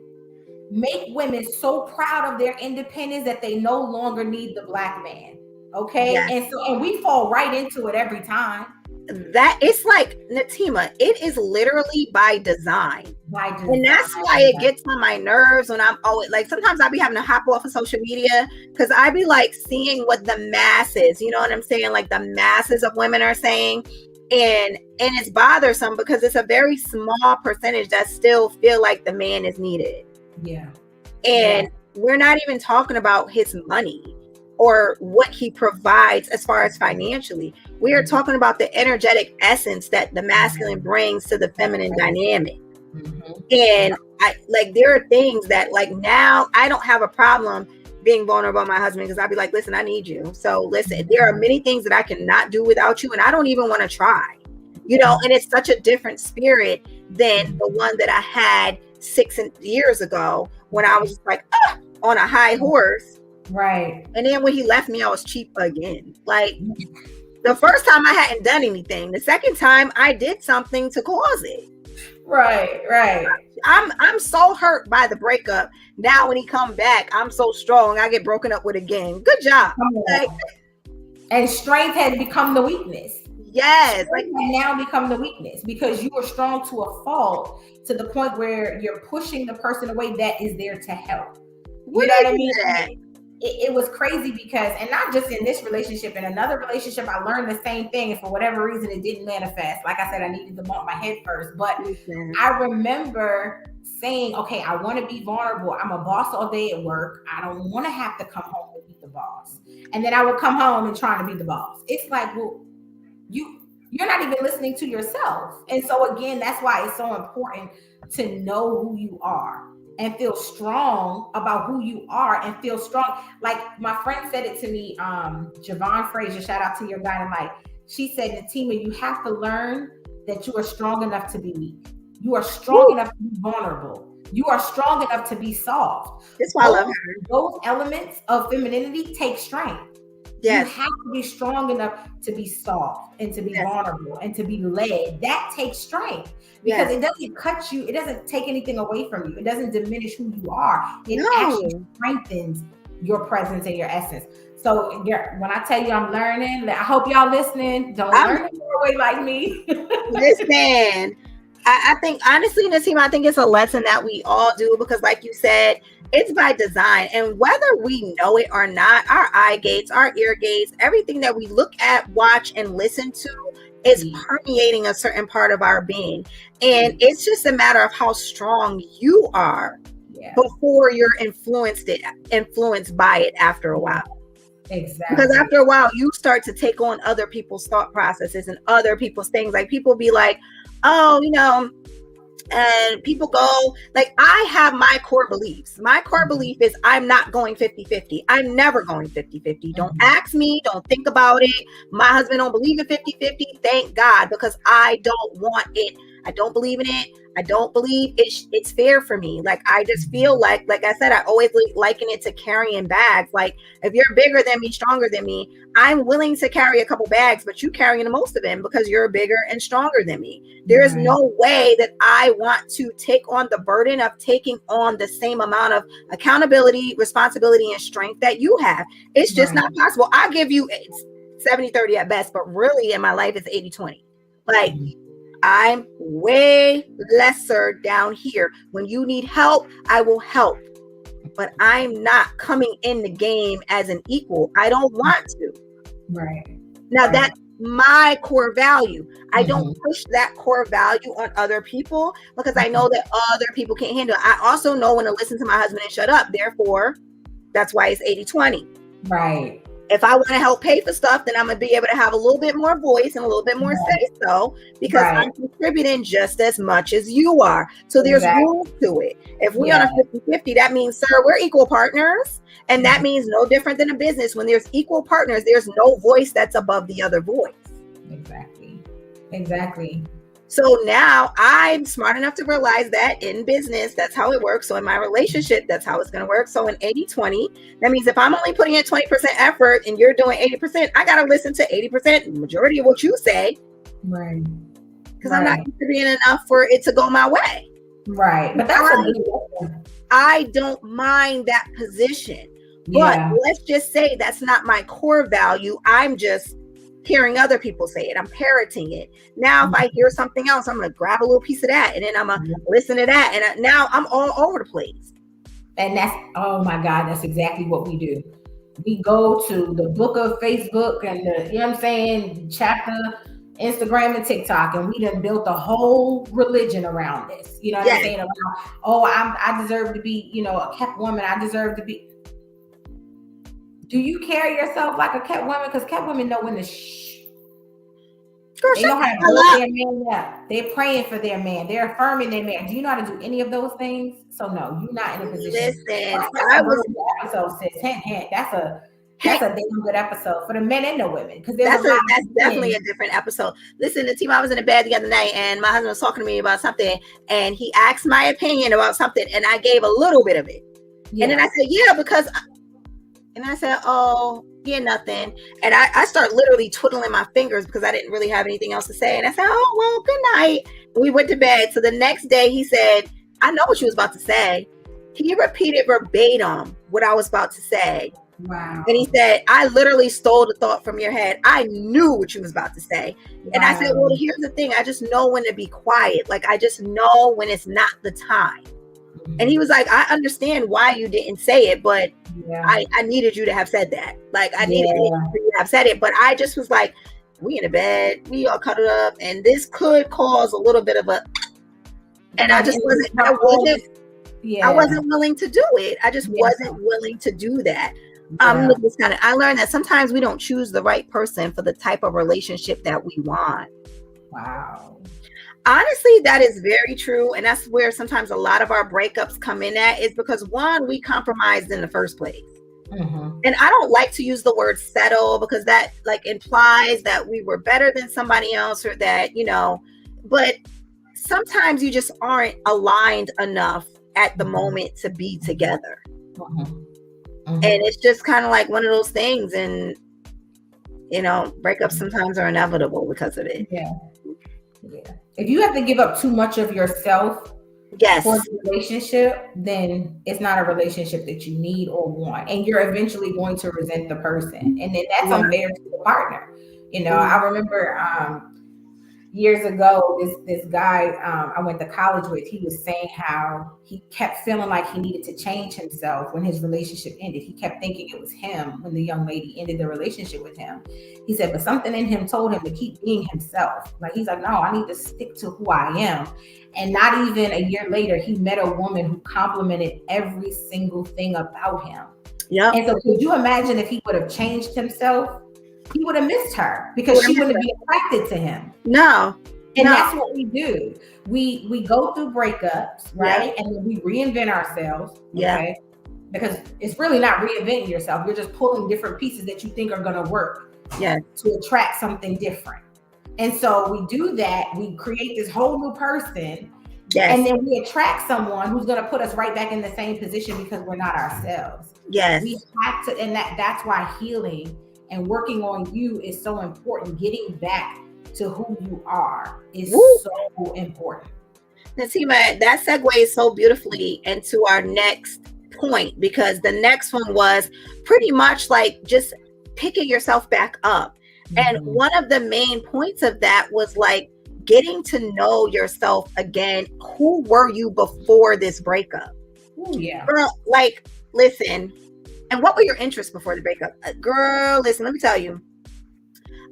Make women so proud of their independence that they no longer need the black man. Okay. Yes. And we fall right into it every time. That it's like, Natima, it is literally by design. And that's why it gets on my nerves when I'm always like, sometimes I'll be having to hop off of social media because I be like seeing what the masses, you know what I'm saying? Like the masses of women are saying. And it's bothersome because it's a very small percentage that still feel like the man is needed. Yeah. And we're not even talking about his money or what he provides as far as financially. We are talking about the energetic essence that the masculine brings to the feminine dynamic. And there are things that like now I don't have a problem being vulnerable with my husband because I'd be like, listen, I need you. So listen, there are many things that I cannot do without you. And I don't even want to try, and it's such a different spirit than the one that I had 6 years ago when I was just like, on a high horse. Right. And then when he left me, I was cheap again. Like the first time I hadn't done anything. The second time I did something to cause it. Right. I'm so hurt by the breakup. Now when he come back, I'm so strong. I get broken up with again. Good job. Like, and strength has become the weakness. Yes. Strength has now become the weakness because you are strong to a fault to the point where you're pushing the person away that is there to help. You know what I mean? it was crazy because, and not just in this relationship, in another relationship, I learned the same thing. And for whatever reason, it didn't manifest. Like I said, I needed to bump my head first. But I remember saying, okay, I want to be vulnerable. I'm a boss all day at work. I don't want to have to come home and be the boss. And then I would come home and trying to be the boss. It's like, well, you're not even listening to yourself. And so again, that's why it's so important to know who you are and feel strong about who you are and feel strong. Like my friend said it to me, Javon Frazier, shout out to your dynamite. She said, Natima, you have to learn that you are strong enough to be weak. You are strong enough to be vulnerable. You are strong enough to be soft. That's why I love her. Those elements of femininity take strength. Yes. You have to be strong enough to be soft and to be vulnerable and to be led. That takes strength because it doesn't cut you. It doesn't take anything away from you. It doesn't diminish who you are. It actually strengthens your presence and your essence. So when I tell you I'm learning, I hope y'all listening. Don't learn your way like me. Listen, I think honestly, Natima, I think it's a lesson that we all do because like you said, it's by design. And whether we know it or not, our eye gates, our ear gates, everything that we look at, watch, and listen to is permeating a certain part of our being. And it's just a matter of how strong you are before you're influenced by it after a while. Exactly. Because after a while, you start to take on other people's thought processes and other people's things. Like people be like, oh, and people go like, I have my core beliefs. My core belief is I'm not going 50-50. I'm never going 50-50. Don't ask me. Don't think about it. My husband don't believe in 50-50. Thank God, because I don't want it. I don't believe in it. I don't believe it's fair for me. Like, I just feel like I said, I always liken it to carrying bags. Like, if you're bigger than me, stronger than me, I'm willing to carry a couple bags, but you carrying the most of them because you're bigger and stronger than me. There is no way that I want to take on the burden of taking on the same amount of accountability, responsibility, and strength that you have. It's just not possible. I'll give you 70-30 at best, but really in my life it's 80-20. Like, I'm way lesser down here. When you need help, I will help. But I'm not coming in the game as an equal. I don't want to. Right. Now that's my core value. I don't push that core value on other people because I know that other people can't handle it. I also know when to listen to my husband and shut up. Therefore, that's why it's 80-20. Right. If I want to help pay for stuff, then I'm going to be able to have a little bit more voice and a little bit more say so because I'm contributing just as much as you are. So there's rules to it. If we're on a 50-50, that means, sir, we're equal partners. And that means no different than a business. When there's equal partners, there's no voice that's above the other voice. Exactly. So now I'm smart enough to realize that in business, that's how it works. So in my relationship, that's how it's going to work. So in 80-20, that means if I'm only putting in 20% effort and you're doing 80%, I got to listen to 80%, the majority of what you say. Right. Because I'm not contributing enough for it to go my way. Right. But I don't mind that position. But let's just say that's not my core value. I'm just hearing other people say it. I'm parroting it. Now, if I hear something else, I'm going to grab a little piece of that and then I'm going to listen to that. And now I'm all over the place. And that's, oh my God, that's exactly what we do. We go to the book of Facebook and the, you know what I'm saying, chapter, Instagram and TikTok, and we done built a whole religion around this. You know what I'm saying? Around, I deserve to be, a kept woman. I deserve to be. Do you carry yourself like a kept woman? Because kept women know when to shh. They know how to build their man up. They're praying for their man. They're affirming their man. Do you know how to do any of those things? So no, you're not in a position. Listen, I was episode sis. Hint. That's a damn good episode for the men and the women. Because that's definitely a different episode. Listen, the team, I was in the bed the other night and my husband was talking to me about something and he asked my opinion about something and I gave a little bit of it. And then I said, because. And I said, oh, yeah, nothing. And I start literally twiddling my fingers because I didn't really have anything else to say. And I said, oh, well, good night. And we went to bed. So the next day he said, I know what you was about to say. He repeated verbatim what I was about to say. Wow. And he said, I literally stole the thought from your head. I knew what you was about to say. Wow. And I said, well, here's the thing. I just know when to be quiet. Like, I just know when it's not the time. And he was like, I understand why you didn't say it, but Yeah. I needed you to have said that. Like, I needed it for you to have said it. But I just was like, we in the bed, we all cuddled up, and this could cause a little bit of a, and I just wasn't, I wasn't willing to do it. I just wasn't willing to do that. I learned that sometimes we don't choose the right person for the type of relationship that we want. Wow. Honestly, that is very true. And that's where sometimes a lot of our breakups come in at, is because one, we compromised in the first place. And I don't like to use the word settle, because that like implies that we were better than somebody else, or that, but sometimes you just aren't aligned enough at the moment to be together. And it's just kind of like one of those things. And, breakups sometimes are inevitable because of it. Yeah. If you have to give up too much of yourself for the relationship, then it's not a relationship that you need or want. And you're eventually going to resent the person. And then that's unfair to the partner. I remember years ago, this guy I went to college with, he was saying how he kept feeling like he needed to change himself when his relationship ended. He kept thinking it was him when the young lady ended the relationship with him. He said, but something in him told him to keep being himself. Like, he's like, no, I need to stick to who I am. And not even a year later, he met a woman who complimented every single thing about him. Yeah. And so could you imagine if he would have changed himself? He would have missed her, because she wouldn't be attracted to him. No. And that's what we do. We go through breakups, right? And then we reinvent ourselves. Okay. Because it's really not reinventing yourself. You're just pulling different pieces that you think are going to work to attract something different. And so we do that. We create this whole new person. And then we attract someone who's going to put us right back in the same position, because we're not ourselves. We have to, and that's why healing and working on you is so important. Getting back to who you are is so important. Natima, that segues so beautifully into our next point, because the next one was pretty much like just picking yourself back up. And one of the main points of that was like getting to know yourself again. Who were you before this breakup? Girl, like, listen. And what were your interests before the breakup? Girl, listen, let me tell you.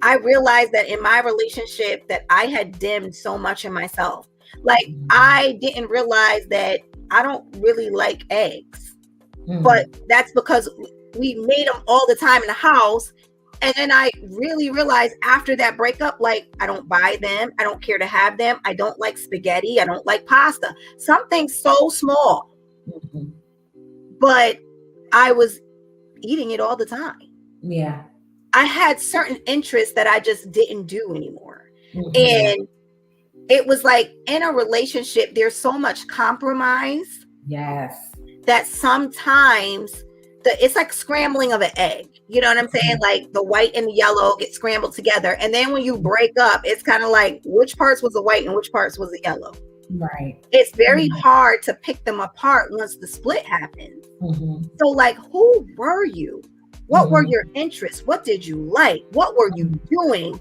I realized that in my relationship that I had dimmed so much in myself. Like, I didn't realize that I don't really like eggs. But that's because we made them all the time in the house. And then I really realized after that breakup, like, I don't buy them. I don't care to have them. I don't like spaghetti. I don't like pasta. Something so small. But I was eating it all the time. I had certain interests that I just didn't do anymore. And it was like, in a relationship, there's so much compromise. That sometimes it's like scrambling of an egg. You know what I'm saying? Like, the white and the yellow get scrambled together. And then when you break up, it's kind of like, which parts was the white and which parts was the yellow? It's very hard to pick them apart once the split happens. So like, who were you? What were your interests? What did you like? What were you doing?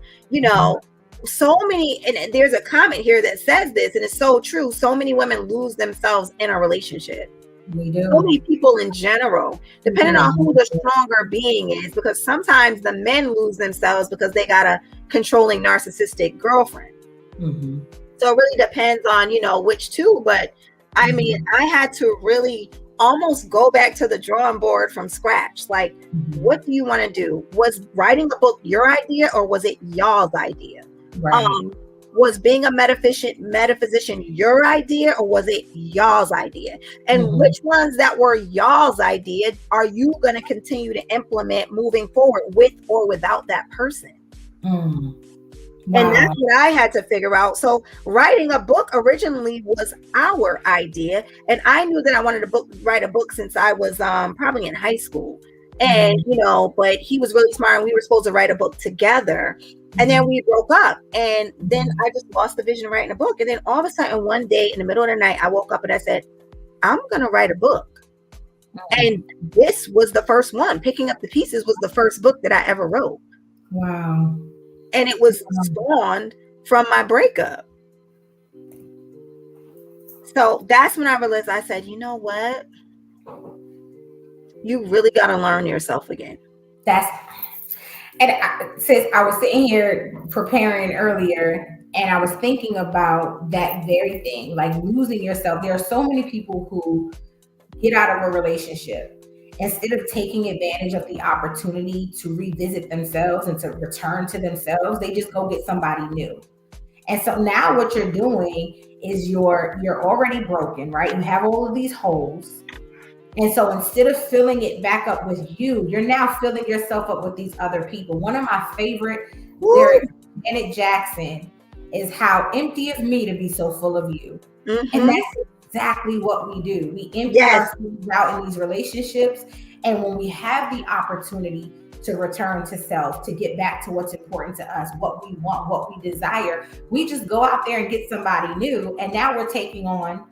So many, and there's a comment here that says this, and it's so true. So many women lose themselves in a relationship. We do. So many people in general, depending on who the stronger being is, because sometimes the men lose themselves because they got a controlling narcissistic girlfriend. So it really depends on, which two. But I mean, I had to really almost go back to the drawing board from scratch. Like, what do you want to do? Was writing a book your idea, or was it y'all's idea? Was being a metaphysician your idea, or was it y'all's idea? And which ones that were y'all's idea are you going to continue to implement moving forward with or without that person? And that's what I had to figure out. So writing a book originally was our idea. And I knew that I wanted to write a book since I was probably in high school. And, but he was really smart, and we were supposed to write a book together. And then we broke up. And then I just lost the vision of writing a book. And then all of a sudden, one day in the middle of the night, I woke up and I said, I'm going to write a book. And this was the first one. Picking Up the Pieces was the first book that I ever wrote. Wow. And it was spawned from my breakup. So that's when I realized, I said, you know what? You really got to learn yourself again. That's and since I was sitting here preparing earlier and I was thinking about that very thing, like losing yourself. There are so many people who get out of a relationship instead of taking advantage of the opportunity to revisit themselves and to return to themselves, they just go get somebody new. And so now what you're doing is you're already broken, right? You have all of these holes. And so instead of filling it back up with you, you're now filling yourself up with these other people. One of my favorite lyrics, Janet Jackson, is how empty of me to be so full of you. Mm-hmm. And that's exactly what we do. We empty ourselves out in these relationships. And when we have the opportunity to return to self, to get back to what's important to us, what we want, what we desire, we just go out there and get somebody new. And now we're taking on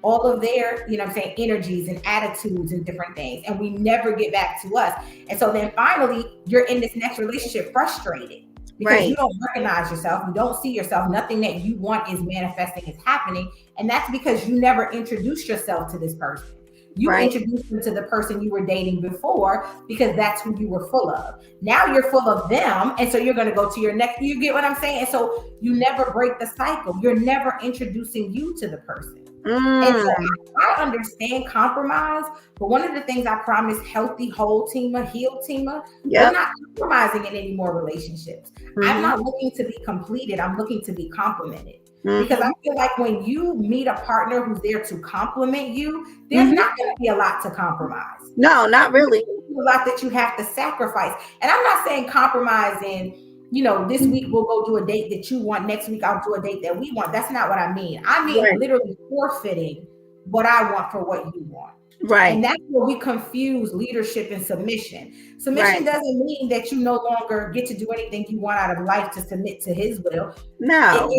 all of their, you know what I'm saying, energies and attitudes and different things. And we never get back to us. And so then finally, you're in this next relationship frustrated because you don't recognize yourself. You don't see yourself. Nothing that you want is manifesting, is happening. And that's because you never introduced yourself to this person. You introduced them to the person you were dating before because that's who you were full of. Now you're full of them. And so you're going to go to your next, you get what I'm saying? And so you never break the cycle. You're never introducing you to the person. And so I understand compromise, but one of the things I promise healthy, whole teamer, healed teamer, we're not compromising in any more relationships. I'm not looking to be completed. I'm looking to be complimented. Because I feel like when you meet a partner who's there to compliment you, there's not going to be a lot to compromise. No, not really. There's a lot that you have to sacrifice. And I'm not saying compromise in, you know, this week we'll go do a date that you want. Next week I'll do a date that we want. That's not what I mean. I mean literally forfeiting what I want for what you want. Right. And that's where we confuse leadership and submission. Submission doesn't mean that you no longer get to do anything you want out of life to submit to his will. No.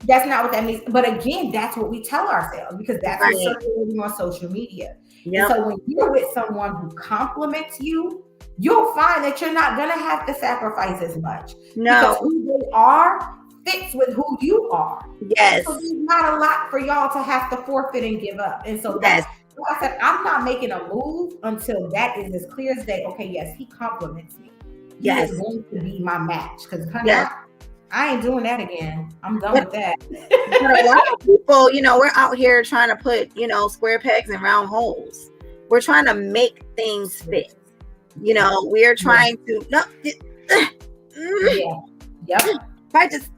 That's not what that means. But again, that's what we tell ourselves because that's what's circulating on social media. Yep. And so when you're with someone who compliments you, you'll find that you're not going to have to sacrifice as much. No. Because who they are fits with who you are. Yes. So there's not a lot for y'all to have to forfeit and give up. And so that's why I said, I'm not making a move until that is as clear as day. Okay, yes, he compliments me. He is going to be my match. Because honey, I ain't doing that again. I'm done with that. But a lot of people, you know, we're out here trying to put, you know, square pegs in round holes. We're trying to make things fit. You know, we're trying to. No, I just.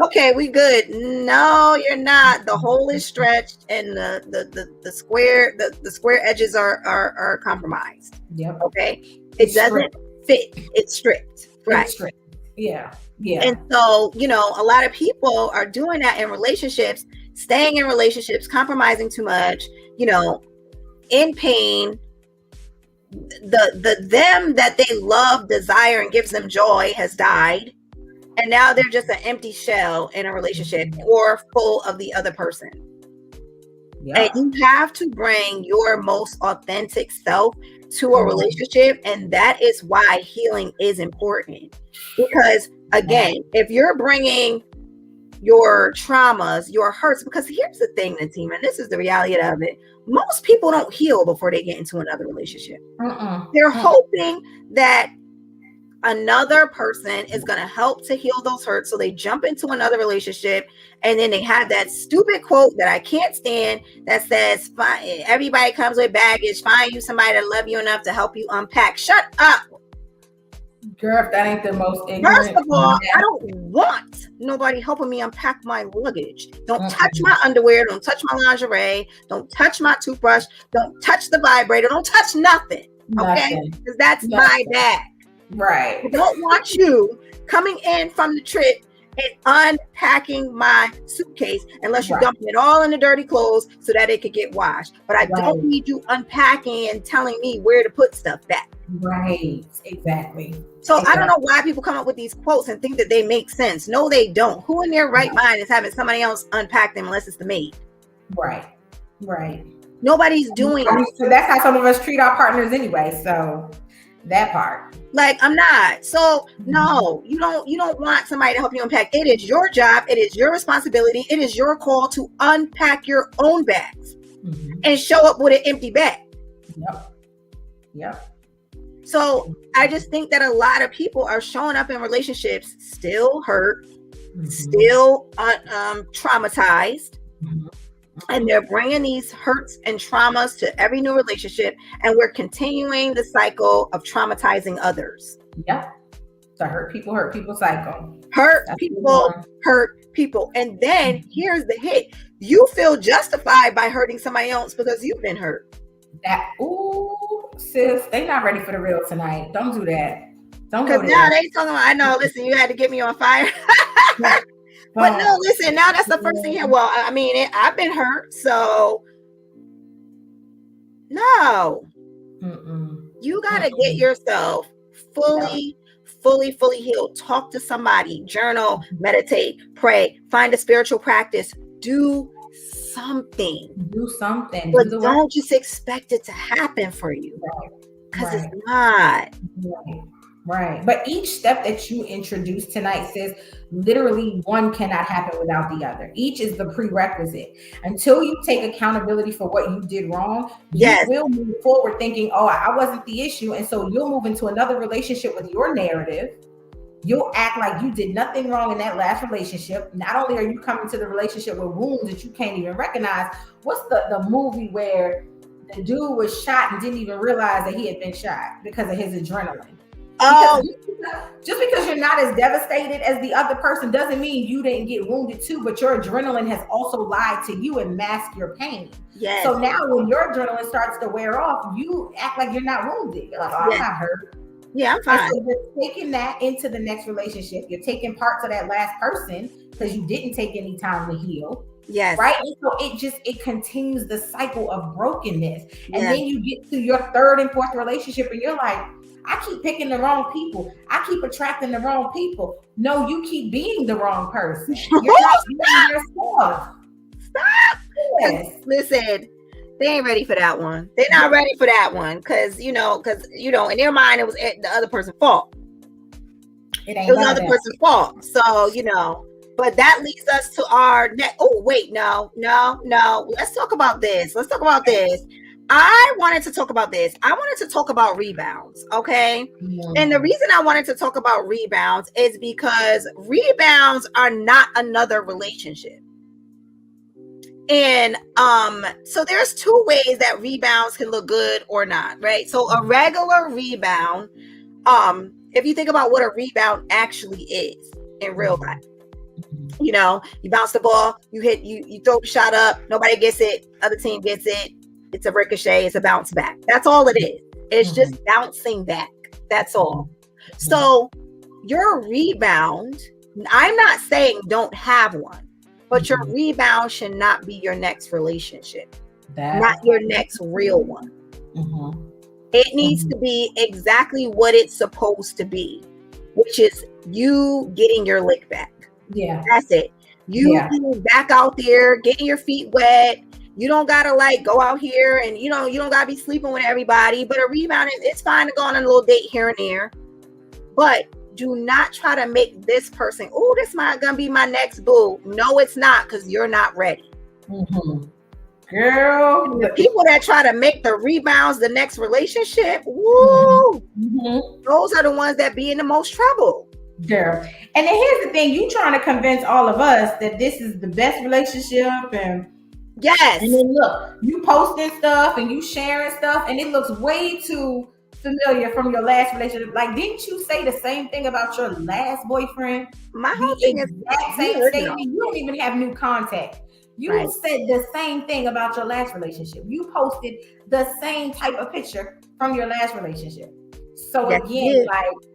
Okay, we good. No, you're not. The hole is stretched, and the square edges are compromised. Yep. Okay, it doesn't fit. It's stripped. Right. It's stripped. Yeah. And so, you know, a lot of people are doing that in relationships, staying in relationships, compromising too much, you know, in pain. The them that they love, desire, and gives them joy has died. And now they're just an empty shell in a relationship or full of the other person. Yeah. And you have to bring your most authentic self to a relationship. And that is why healing is important. Because again, if you're bringing your traumas, your hurts, because here's the thing, Natima, and this is the reality of it. Most people don't heal before they get into another relationship. They're hoping that another person is going to help to heal those hurts. So they jump into another relationship and then they have that stupid quote that I can't stand that says, everybody comes with baggage. Find you somebody that love you enough to help you unpack. Shut up. Girl, if that ain't the most ignorant. First of all, I don't want nobody helping me unpack my luggage. Don't touch my underwear. Don't touch my lingerie. Don't touch my toothbrush. Don't touch the vibrator. Don't touch nothing. Okay? Because that's my bag. Right. I don't want you coming in from the trip and unpacking my suitcase unless you're dumping it all in the dirty clothes so that it could get washed. But I don't need you unpacking and telling me where to put stuff back. Right. Exactly. So I don't know why people come up with these quotes and think that they make sense. No, they don't. Who in their right mind is having somebody else unpack them unless it's the maid? Right. Right. Nobody's doing it. So that's how some of us treat our partners anyway. So That part. Like, I'm not. So no, you don't want somebody to help you unpack. It is your job. It is your responsibility. It is your call to unpack your own bags and show up with an empty bag. Yep. So I just think that a lot of people are showing up in relationships still hurt, still traumatized, and they're bringing these hurts and traumas to every new relationship, and we're continuing the cycle of traumatizing others. Yep. The hurt people cycle. Hurt people. And then here's the hit. You feel justified by hurting somebody else because you've been hurt. Sis, they not ready for the real tonight. Don't do that. Don't go there. Now they talking about, I know, listen, you had to get me on fire. But no, listen, now that's the first thing here. Well, I mean, I've been hurt, so no. You got to get yourself fully healed. Talk to somebody, journal, meditate, pray, find a spiritual practice, do something. But don't just expect it to happen for you, because it's not. Right. But each step that you introduced tonight says literally one cannot happen without the other. Each is the prerequisite. Until you take accountability for what you did wrong, you will move forward thinking, oh, I wasn't the issue. And so you'll move into another relationship with your narrative. You'll act like you did nothing wrong in that last relationship. Not only are you coming to the relationship with wounds that you can't even recognize. What's the movie where the dude was shot and didn't even realize that he had been shot because of his adrenaline? Just because you're not as devastated as the other person doesn't mean you didn't get wounded too, but your adrenaline has also lied to you and masked your pain. Yes. So now when your adrenaline starts to wear off, you act like you're not wounded. You're like, oh, I'm not hurt. Yeah, I'm fine. So you're taking that into the next relationship. You're taking parts of that last person because you didn't take any time to heal. Yes. Right. And so it continues the cycle of brokenness. And then you get to your third and fourth relationship and you're like, I keep picking the wrong people. I keep attracting the wrong people. No, you keep being the wrong person. You're not being yourself. Stop. Yes. Listen, they ain't ready for that one. They're not ready for that one because in their mind it was the other person's fault. It was the other person's fault. So but that leads us to our next. Oh wait, no. Let's talk about this. I wanted to talk about this. I wanted to talk about rebounds, okay? And the reason I wanted to talk about rebounds is because rebounds are not another relationship. And so there's two ways that rebounds can look good or not, right? So a regular rebound, if you think about what a rebound actually is in real life, you bounce the ball, you throw the shot up, nobody gets it, other team gets it. It's a ricochet. It's a bounce back. That's all it is. It's just bouncing back. That's all. So your rebound, I'm not saying don't have one, but your rebound should not be your next relationship. Not your next real one. It needs to be exactly what it's supposed to be, which is you getting your lick back. Yeah. That's it. You back out there, getting your feet wet. You don't gotta go out here and you don't gotta be sleeping with everybody, but a rebound, it's fine to go on a little date here and there, but do not try to make this person, oh, this might gonna be my next boo. No, it's not, because you're not ready. Girl, the people that try to make the rebounds the next relationship, woo, those are the ones that be in the most trouble. Girl. And then here's the thing, you trying to convince all of us that this is the best relationship and yes. And then look, you posting stuff and you sharing stuff, and it looks way too familiar from your last relationship. Like, didn't you say the same thing about your last boyfriend? My whole thing is that same statement. You don't even have new contact. You said the same thing about your last relationship. You posted the same type of picture from your last relationship. So again,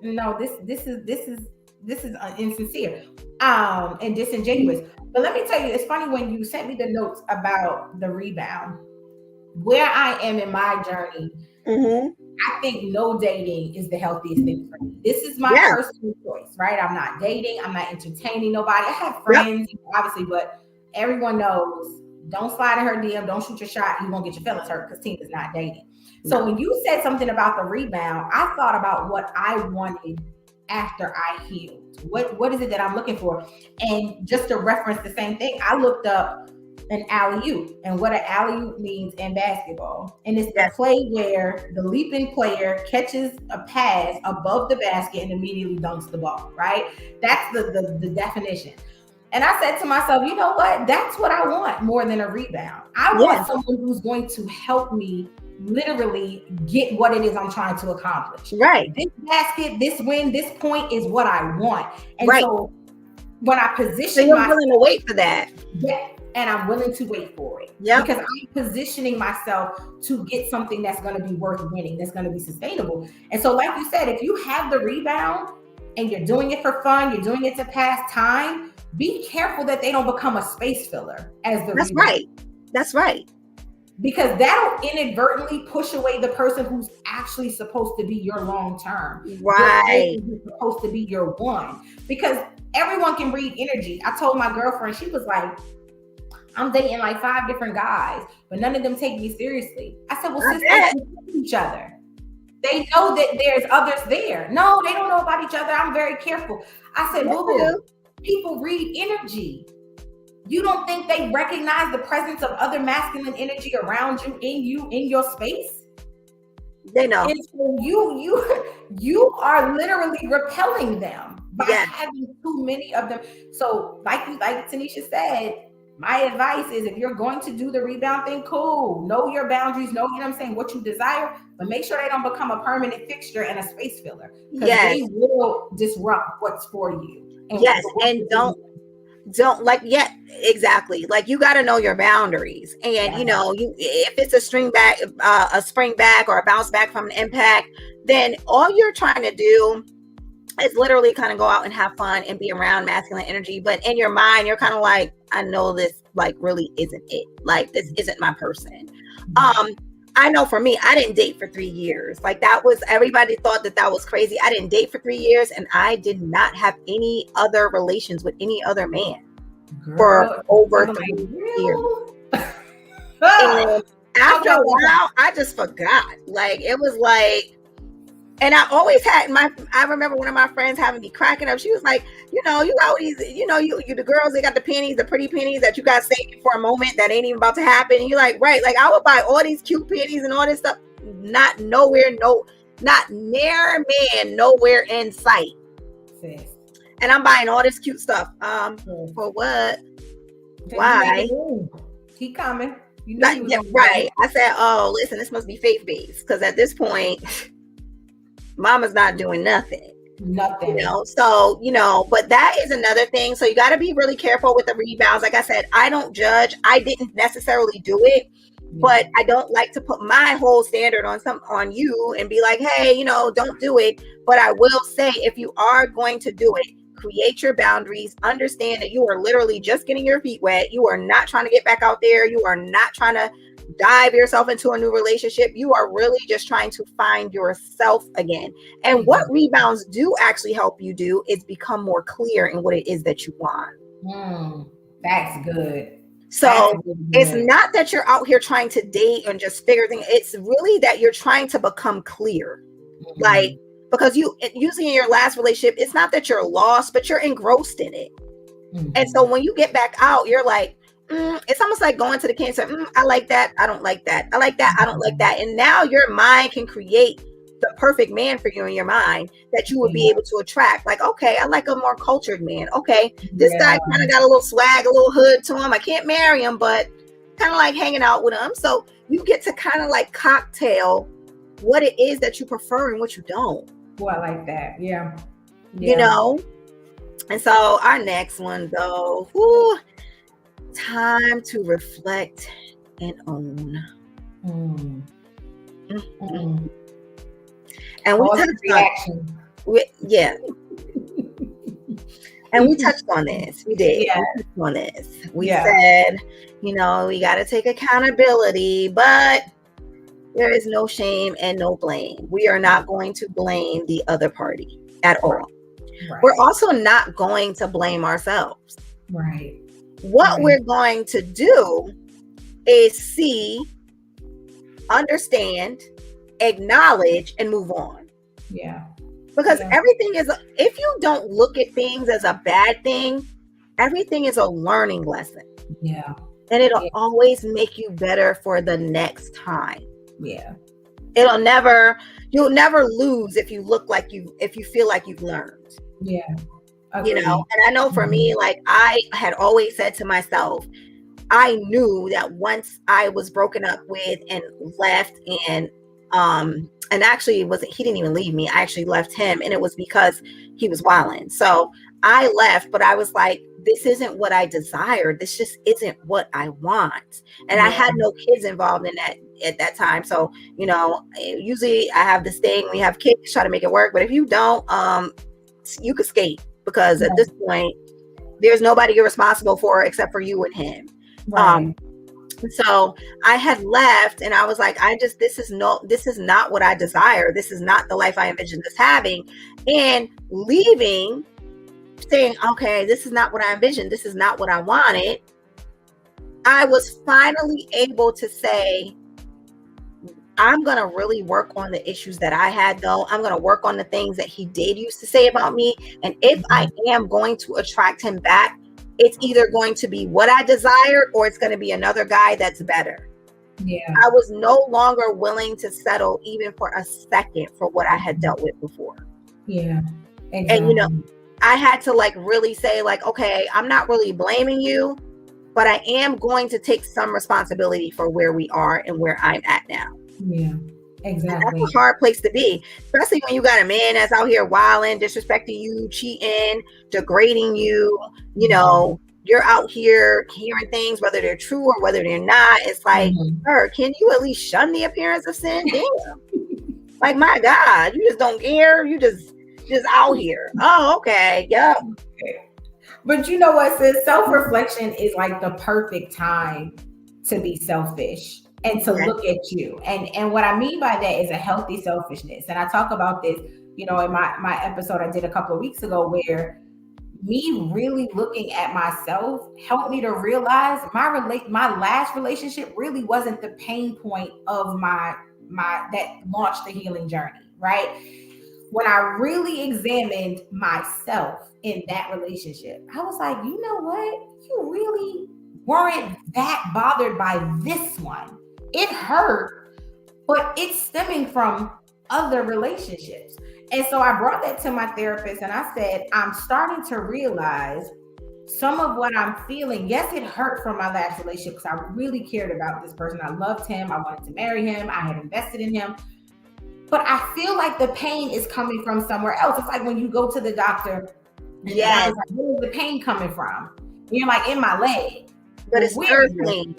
no, this is insincere and disingenuous. But let me tell you, it's funny when you sent me the notes about the rebound, where I am in my journey. I think no dating is the healthiest thing for me. This is my personal choice, right? I'm not dating. I'm not entertaining nobody. I have friends, obviously, but everyone knows Don't slide in her DM. Don't shoot your shot. You won't get your feelings hurt because Tina's not dating. So when you said something about the rebound, I thought about what I wanted after I healed. What is it that I'm looking for? And just to reference the same thing, I looked up an alley-oop and what an alley-oop means in basketball. And it's the play where the leaping player catches a pass above the basket and immediately dunks the ball, right? That's the definition. And I said to myself, you know what? That's what I want more than a rebound. I want someone who's going to help me literally get what it is I'm trying to accomplish. Right. This basket, this win, this point is what I want. And so when I position so you're willing to wait for that. Yeah. And I'm willing to wait for it. Yeah. Because I'm positioning myself to get something that's going to be worth winning, that's going to be sustainable. And so, like you said, if you have the rebound and you're doing it for fun, you're doing it to pass time, be careful that they don't become a space filler as the That's rebound. right. That's right. Because that'll inadvertently push away the person who's actually supposed to be your long term. Right. Who's supposed to be your one. Because everyone can read energy. I told my girlfriend, she was like, I'm dating like 5 different guys, but none of them take me seriously. I said, well, sisters know each other. They know that there's others there. No, they don't know about each other. I'm very careful. I said, boo-boo, people read energy. You don't think they recognize the presence of other masculine energy around you, in your space? They know. And so you are literally repelling them by having too many of them. So like Tanisha said, my advice is if you're going to do the rebound thing, cool. Know your boundaries, know, you know what I'm saying, what you desire, but make sure they don't become a permanent fixture and a space filler. Because they will disrupt what's for you. And don't like exactly. Like you got to know your boundaries. And you know, if it's a spring back or a bounce back from an impact, then all you're trying to do is literally kind of go out and have fun and be around masculine energy. But in your mind, you're kind of like, I know this like really isn't it. Like this isn't my person. I know for me, I didn't date for 3 years. Like that was, everybody thought that was crazy. I didn't date for 3 years and I did not have any other relations with any other man for over 3 years. And after a while, I just forgot. Like it was like, and I always had I remember one of my friends having me cracking up. She was like, you know, you got these, you know, you the girls, they got the pennies, the pretty pennies that you got saved for a moment that ain't even about to happen. And you're like, right. Like I would buy all these cute pennies and all this stuff. Not near man, nowhere in sight. And I'm buying all this cute stuff. For what? Why? Keep coming. You know right. I said, oh, listen, this must be faith-based. Because at this point, mama's not doing nothing. You know, so, you know, but that is another thing. So you got to be really careful with the rebounds. Like I said, I don't judge. I didn't necessarily do it, but I don't like to put my whole standard on you and be like, hey, you know, don't do it. But I will say, if you are going to do it, create your boundaries, understand that you are literally just getting your feet wet. You are not trying to get back out there. You are not trying to dive yourself into a new relationship. You are really just trying to find yourself again. And what rebounds do actually help you do is become more clear in what it is that you want. That's good. So it's not that you're out here trying to date and just figure things. It's really that you're trying to become clear. Like, because you usually in your last relationship, it's not that you're lost, but you're engrossed in it. And so when you get back out, you're like, it's almost like going to the cancer. I like that. I don't like that. I like that. I don't like that. And now your mind can create the perfect man for you in your mind that you would be able to attract. Like, okay, I like a more cultured man. Okay, this guy kind of got a little swag, a little hood to him. I can't marry him, but kind of like hanging out with him. So you get to kind of like cocktail what it is that you prefer and what you don't. Oh, I like that. Yeah. You know? And so our next one though, time to reflect and own. And we touched and we touched on this. We did. Yeah. We touched on this. We said, you know, we got to take accountability, but there is no shame and no blame. We are not going to blame the other party at all. Right. We're also not going to blame ourselves. Right. What we're going to do is see, understand, acknowledge, and move on. Yeah. Because everything is, if you don't look at things as a bad thing, everything is a learning lesson. Yeah. And it'll always make you better for the next time. Yeah. You'll never lose if you feel like you've learned. Yeah. Agreed. You know, and I know for me, like I had always said to myself, I knew that once I was broken up with and left, and actually he didn't even leave me. I actually left him, and it was because he was wilding. So I left, but I was like, this isn't what I desired. This just isn't what I want. And I had no kids involved in that at that time. So, you know, usually I have this thing, we have kids, try to make it work. But if you don't, you could skate, because at this point, there's nobody you're responsible for except for you and him. Right. So I had left, and I was like, this is not what I desire. This is not the life I envisioned this having. And leaving, saying, okay, this is not what I envisioned. This is not what I wanted. I was finally able to say, I'm going to really work on the issues that I had, though. I'm going to work on the things that he did used to say about me. And if I am going to attract him back, it's either going to be what I desired, or it's going to be another guy that's better. Yeah. I was no longer willing to settle even for a second for what I had dealt with before. Yeah. Exactly. And, you know, I had to like really say like, okay, I'm not really blaming you, but I am going to take some responsibility for where we are and where I'm at now. Yeah, exactly. And that's a hard place to be, especially when you got a man that's out here wilding, disrespecting you, cheating, degrading you. You know, you're out here hearing things, whether they're true or whether they're not. It's like, can you at least shun the appearance of sin? Damn. Like, my God, you just don't care. You just out here. Oh, okay. Yep. But you know what, sis? Self-reflection is like the perfect time to be selfish and to look at you. And what I mean by that is a healthy selfishness. And I talk about this, you know, in my episode I did a couple of weeks ago, where me really looking at myself helped me to realize my last relationship really wasn't the pain point of my that launched the healing journey, right? When I really examined myself in that relationship, I was like, you know what? You really weren't that bothered by this one. It hurt, but it's stemming from other relationships. And so I brought that to my therapist, and I said, I'm starting to realize some of what I'm feeling. Yes, it hurt from my last relationship because I really cared about this person. I loved him. I wanted to marry him. I had invested in him. But I feel like the pain is coming from somewhere else. It's like when you go to the doctor, yes, like, where's the pain coming from? You're like, in my leg. But it's hurting.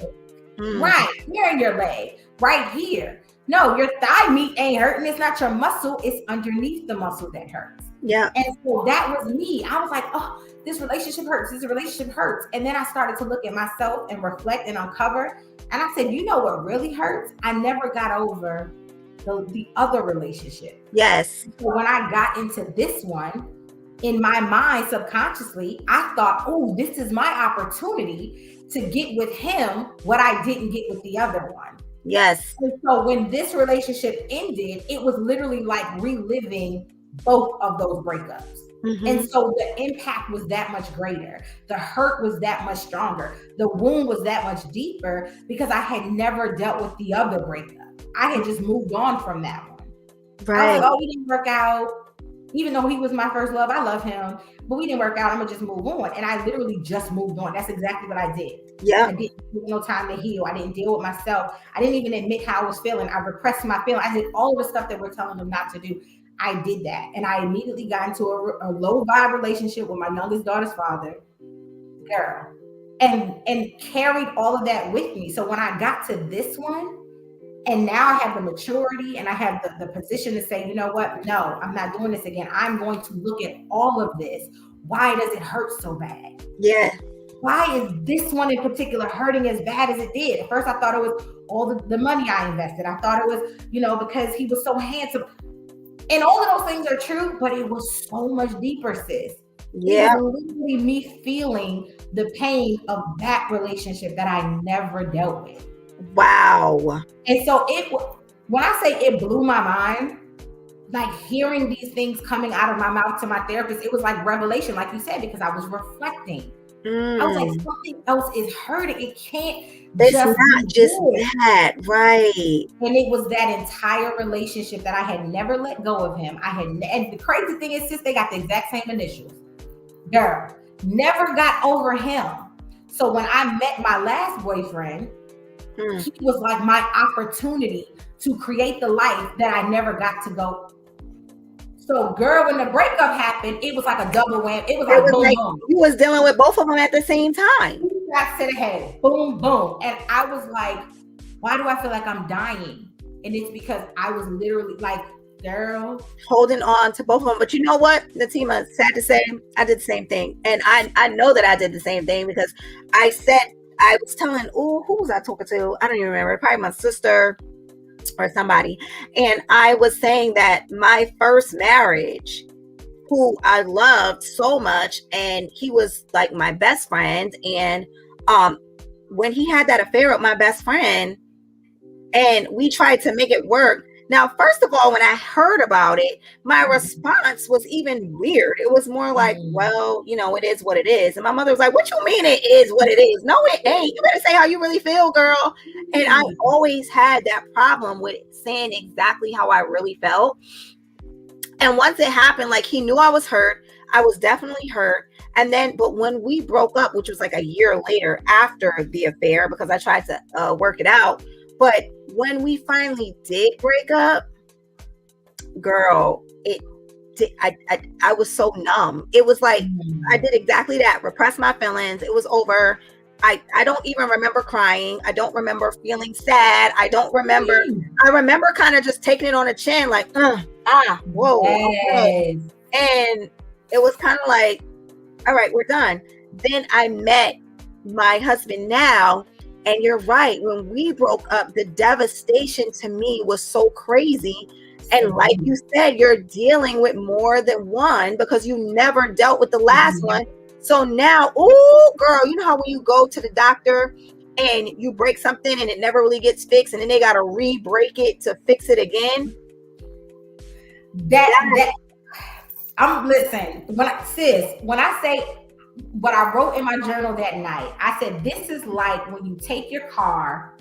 Right, here in your leg, right here. No, your thigh meat ain't hurting. It's not your muscle. It's underneath the muscle that hurts. Yeah. And so that was me. I was like, oh, this relationship hurts. This relationship hurts. And then I started to look at myself and reflect and uncover. And I said, you know what really hurts? I never got over the other relationship. Yes. So when I got into this one, in my mind, subconsciously, I thought, oh, this is my opportunity to get with him what I didn't get with the other one. Yes. And so when this relationship ended, it was literally like reliving both of those breakups. Mm-hmm. And so the impact was that much greater. The hurt was that much stronger. The wound was that much deeper because I had never dealt with the other breakup. I had just moved on from that one. Right. I was like, oh, we didn't work out. Even though he was my first love, I love him, but we didn't work out. I'm gonna just move on. And I literally just moved on. That's exactly what I did. Yeah. I didn't take no time to heal. I didn't deal with myself. I didn't even admit how I was feeling. I repressed my feeling. I did all of the stuff that we're telling them not to do. I did that. And I immediately got into a low vibe relationship with my youngest daughter's father, girl, and carried all of that with me. So when I got to this one, and now I have the maturity and I have the position to say, you know what? No, I'm not doing this again. I'm going to look at all of this. Why does it hurt so bad? Yeah. Why is this one in particular hurting as bad as it did? At first, I thought it was all the money I invested. I thought it was, because he was so handsome. And all of those things are true, but it was so much deeper, sis. Yeah. It was literally me feeling the pain of that relationship that I never dealt with. Wow. And so when I say it blew my mind, like hearing these things coming out of my mouth to my therapist, it was like revelation, like you said, because I was reflecting. I was like, something else is hurting. It can't It's just not be just good. that, right? And it was that entire relationship that I had never let go of him. And the crazy thing is, sis, they got the exact same initials. Girl, never got over him. So when I met my last boyfriend, he was like my opportunity to create the life that I never got to go. So, girl, when the breakup happened, it was like a double whammy. It was like boom, like boom. you was dealing with both of them at the same time. Shots to the head, boom, boom. And I was like, why do I feel like I'm dying? And it's because I was literally like, girl, holding on to both of them. But you know what, Natima, sad to say, I did the same thing. And I know that I did the same thing because I was telling, who was I talking to? I don't even remember. Probably my sister or somebody. And I was saying that my first marriage, who I loved so much, and he was like my best friend. And when he had that affair with my best friend, and we tried to make it work. Now, first of all, when I heard about it, my response was even weird. It was more like, well, it is what it is. And my mother was like, what you mean it is what it is? No, it ain't. You better say how you really feel, girl. And I always had that problem with saying exactly how I really felt. And once it happened, like, he knew I was hurt. I was definitely hurt. And then, but when we broke up, which was like a year later after the affair, because I tried to work it out. But when we finally did break up, girl, I was so numb. It was like, I did exactly that, repress my feelings. It was over. I don't even remember crying. I don't remember feeling sad. I remember kind of just taking it on the chin, like, whoa. Yes. And it was kind of like, all right, we're done. Then I met my husband now. And you're right. When we broke up, the devastation to me was so crazy. And like you said, you're dealing with more than one because you never dealt with the last one. So now, oh, girl, you know how when you go to the doctor and you break something and it never really gets fixed, and then they got to re-break it to fix it again? Listen, when I say what I wrote in my journal that night, I said, this is like when you take your car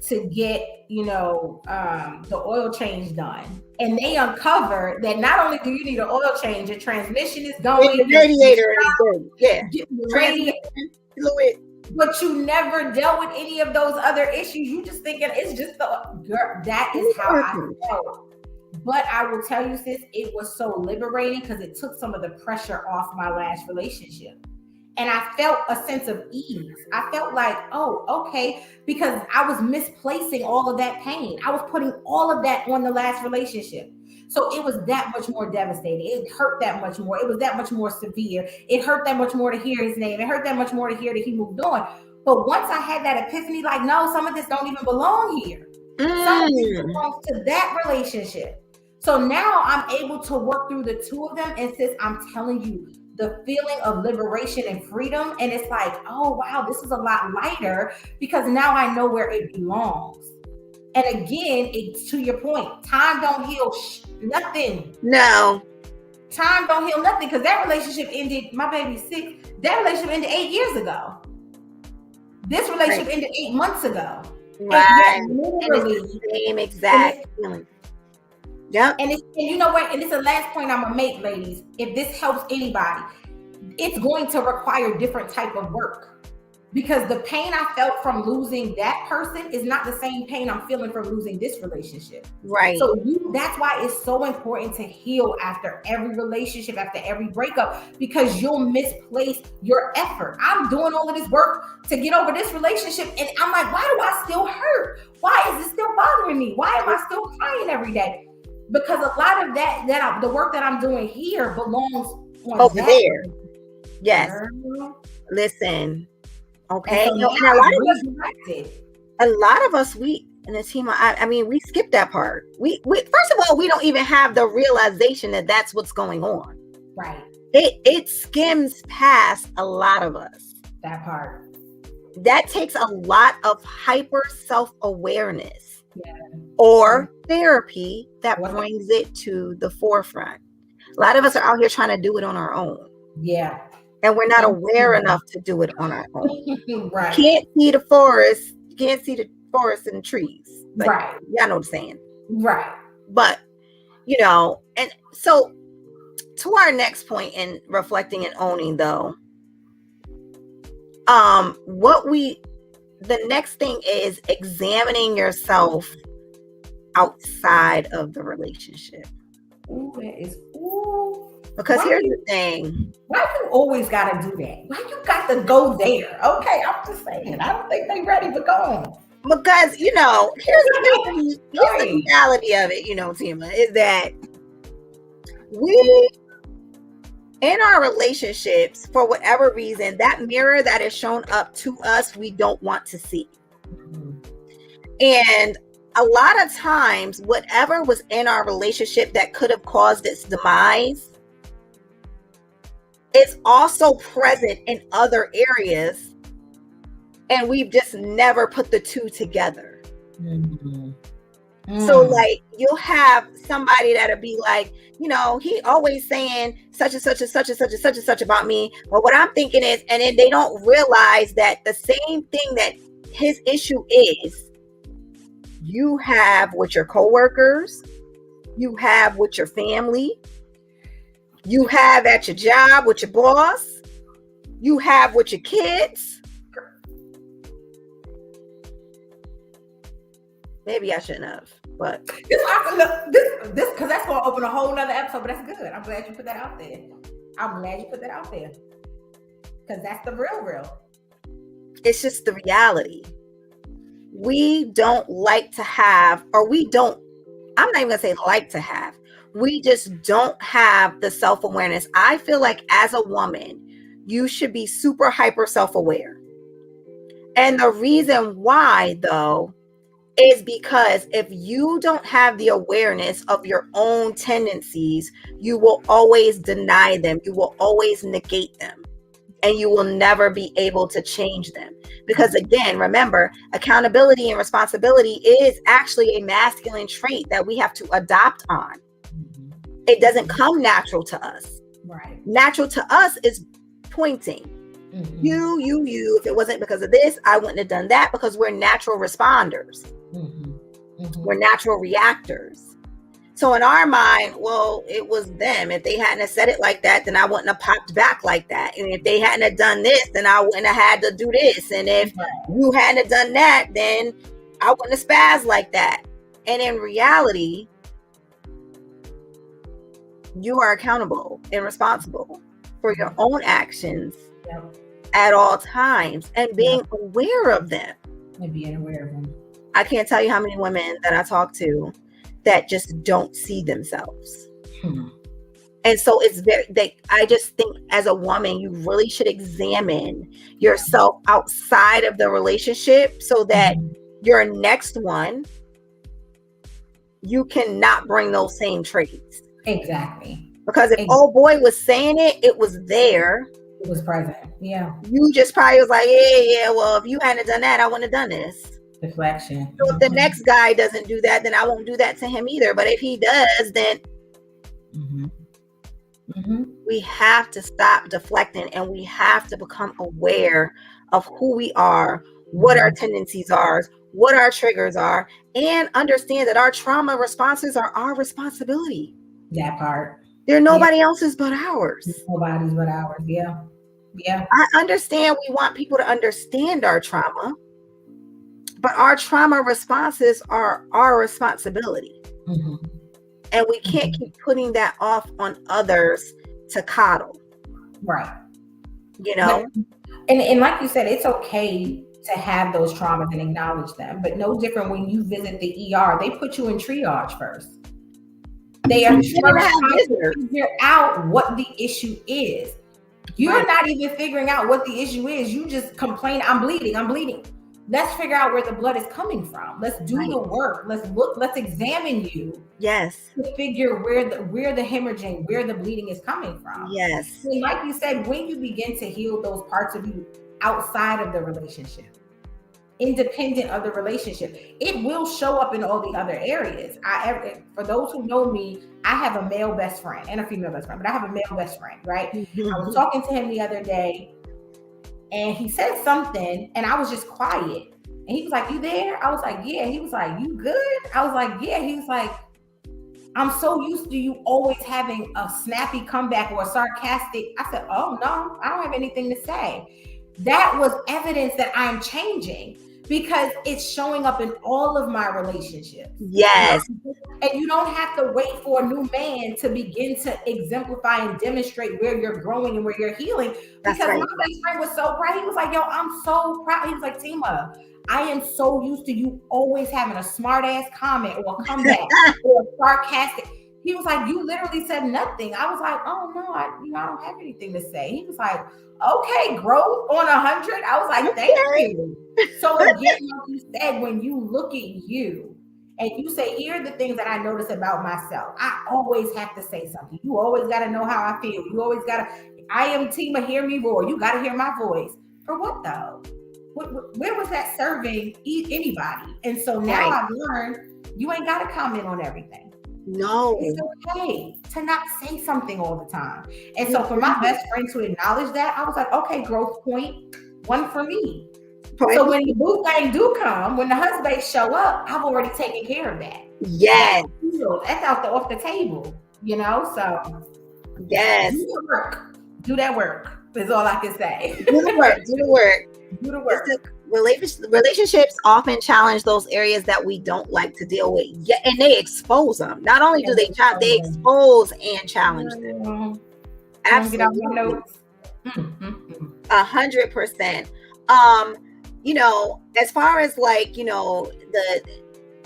to get, the oil change done. And they uncover that not only do you need an oil change, your transmission is going. The radiator is good. Yeah. Fluid. But you never dealt with any of those other issues. You just thinking it's just that is how I felt. But I will tell you, sis, it was so liberating because it took some of the pressure off my last relationship. And I felt a sense of ease. I felt like, oh, okay, because I was misplacing all of that pain. I was putting all of that on the last relationship. So it was that much more devastating. It hurt that much more. It was that much more severe. It hurt that much more to hear his name. It hurt that much more to hear that he moved on. But once I had that epiphany, like, no, some of this don't even belong here. Some of this belongs to that relationship. So now I'm able to work through the two of them. And sis, I'm telling you, the feeling of liberation and freedom. And it's like, oh, wow, this is a lot lighter because now I know where it belongs. And again, it's to your point, time don't heal nothing. No. Time don't heal nothing because that relationship ended, my baby's 6. That relationship ended 8 years ago. This relationship ended 8 months ago. Right. And it's the same exact feeling. Yep. And you know what? And it's the last point I'm gonna make, ladies. If this helps anybody, it's going to require different type of work because the pain I felt from losing that person is not the same pain I'm feeling from losing this relationship. Right. So that's why it's so important to heal after every relationship, after every breakup, because you'll misplace your effort. I'm doing all of this work to get over this relationship, and I'm like, why do I still hurt? Why is it still bothering me? Why am I still crying every day? Because a lot of the work that I'm doing here belongs over there. Yes. Listen. Okay. And a lot of us, we in the team, I mean, we skip that part. We first of all, we don't even have the realization that that's what's going on. Right. It skims past a lot of us. That part. that takes a lot of hyper self-awareness Yeah. or therapy that brings it to the forefront. A lot of us are out here trying to do it on our own. Yeah. And we're not aware enough to do it on our own. Right. You can't see the forest. You can't see the forest and the trees. Like, right. Y'all know what I'm saying. Right. But, you know, and so to our next point in reflecting and owning, though, the next thing is examining yourself outside of the relationship. Ooh, that is, ooh. Because here's the thing. Why you always got to do that? Why you got to go there? Okay, I'm just saying. I don't think they ready, but go on. Because, you know, here's the reality of it, you know, Tima, is that we, in our relationships, for whatever reason, that mirror that is shown up to us, we don't want to see. Mm-hmm. And a lot of times, whatever was in our relationship that could have caused its demise, it's also present in other areas, and we've just never put the two together. Mm-hmm. So like you'll have somebody that'll be like, you know, he always saying such and such and such and such and such and such about me. But what I'm thinking is, and then they don't realize that the same thing that his issue is, you have with your coworkers, you have with your family, you have at your job with your boss, you have with your kids. Maybe I shouldn't have, but this because that's going to open a whole nother episode. But that's good. I'm glad you put that out there. Because that's the real. It's just the reality. We don't like to have, or we don't. I'm not even gonna say like to have. We just don't have the self-awareness. I feel like as a woman, you should be super hyper self-aware, and the reason why, though, is because if you don't have the awareness of your own tendencies, you will always deny them. You will always negate them, and you will never be able to change them. Because again, remember, accountability and responsibility is actually a masculine trait that we have to adopt on. It doesn't come natural to us. Right. Natural to us is pointing. Mm-hmm. You. If it wasn't because of this, I wouldn't have done that, because we're natural responders. Mm-hmm. Mm-hmm. We're natural reactors. So in our mind, well, it was them. If they hadn't have said it like that, then I wouldn't have popped back like that. And if they hadn't have done this, then I wouldn't have had to do this. And if you hadn't have done that, then I wouldn't have spazzed like that. And in reality, you are accountable and responsible for your own actions at all times, and being aware of them. I can't tell you how many women that I talk to that just don't see themselves. And so it's I just think as a woman, you really should examine yourself outside of the relationship, so that your next one, you cannot bring those same traits. Exactly. Because if old boy was saying it, it was there. It was present. Yeah. You just probably was like, yeah, well, if you hadn't done that, I wouldn't have done this. Deflection. So if the next guy doesn't do that, then I won't do that to him either. But if he does, then we have to stop deflecting, and we have to become aware of who we are, what our tendencies are, what our triggers are, and understand that our trauma responses are our responsibility. That part. They're nobody else's but ours. Nobody's but ours. Yeah. Yeah. I understand we want people to understand our trauma, but our trauma responses are our responsibility. And we can't keep putting that off on others to coddle. Right. You know? And like you said, it's okay to have those traumas and acknowledge them, but no different when you visit the ER, they put you in triage first. They are trying to figure out what the issue is. You're not even figuring out what the issue is. You just complain, I'm bleeding. Let's figure out where the blood is coming from. Let's do the work. Let's look, let's examine you. Yes. To figure where the hemorrhaging, where the bleeding is coming from. Yes. And like you said, when you begin to heal those parts of you outside of the relationship, independent of the relationship. It will show up in all the other areas. For those who know me, I have a male best friend and a female best friend, but I have a male best friend, right? I was talking to him the other day and he said something and I was just quiet. And he was like, "You there?" I was like, "Yeah." He was like, "You good?" I was like, "Yeah." He was like, "I'm so used to you always having a snappy comeback or a sarcastic." I said, "Oh no, I don't have anything to say." That was evidence that I'm changing because it's showing up in all of my relationships. Yes. And you don't have to wait for a new man to begin to exemplify and demonstrate where you're growing and where you're healing. Because my best friend was so proud. He was like, "Yo, I'm so proud." He was like, "Tima, I am so used to you always having a smart ass comment or a comeback or sarcastic." He was like, "You literally said nothing." I was like, "Oh no, I don't have anything to say." He was like, "Okay, growth on 100." I was like, "Thank you." So again, like you said, when you look at you and you say, "Here are the things that I notice about myself," I always have to say something. You always got to know how I feel. You always got to, I am Tima, hear me roar. You got to hear my voice. For what though? Where was that serving anybody? And so now I've learned you ain't got to comment on everything. No. It's okay to not say something all the time. And so for my best friend to acknowledge that, I was like, okay, growth point, one for me. So when the boo thing do come, when the husband show up, I've already taken care of that. Yes. That's off the table, So yes. Do that work. Is all I can say. Do the work. Relationships often challenge those areas that we don't like to deal with. Yeah, and they expose them. Not only do they expose and challenge them. Absolutely. 100%. As far as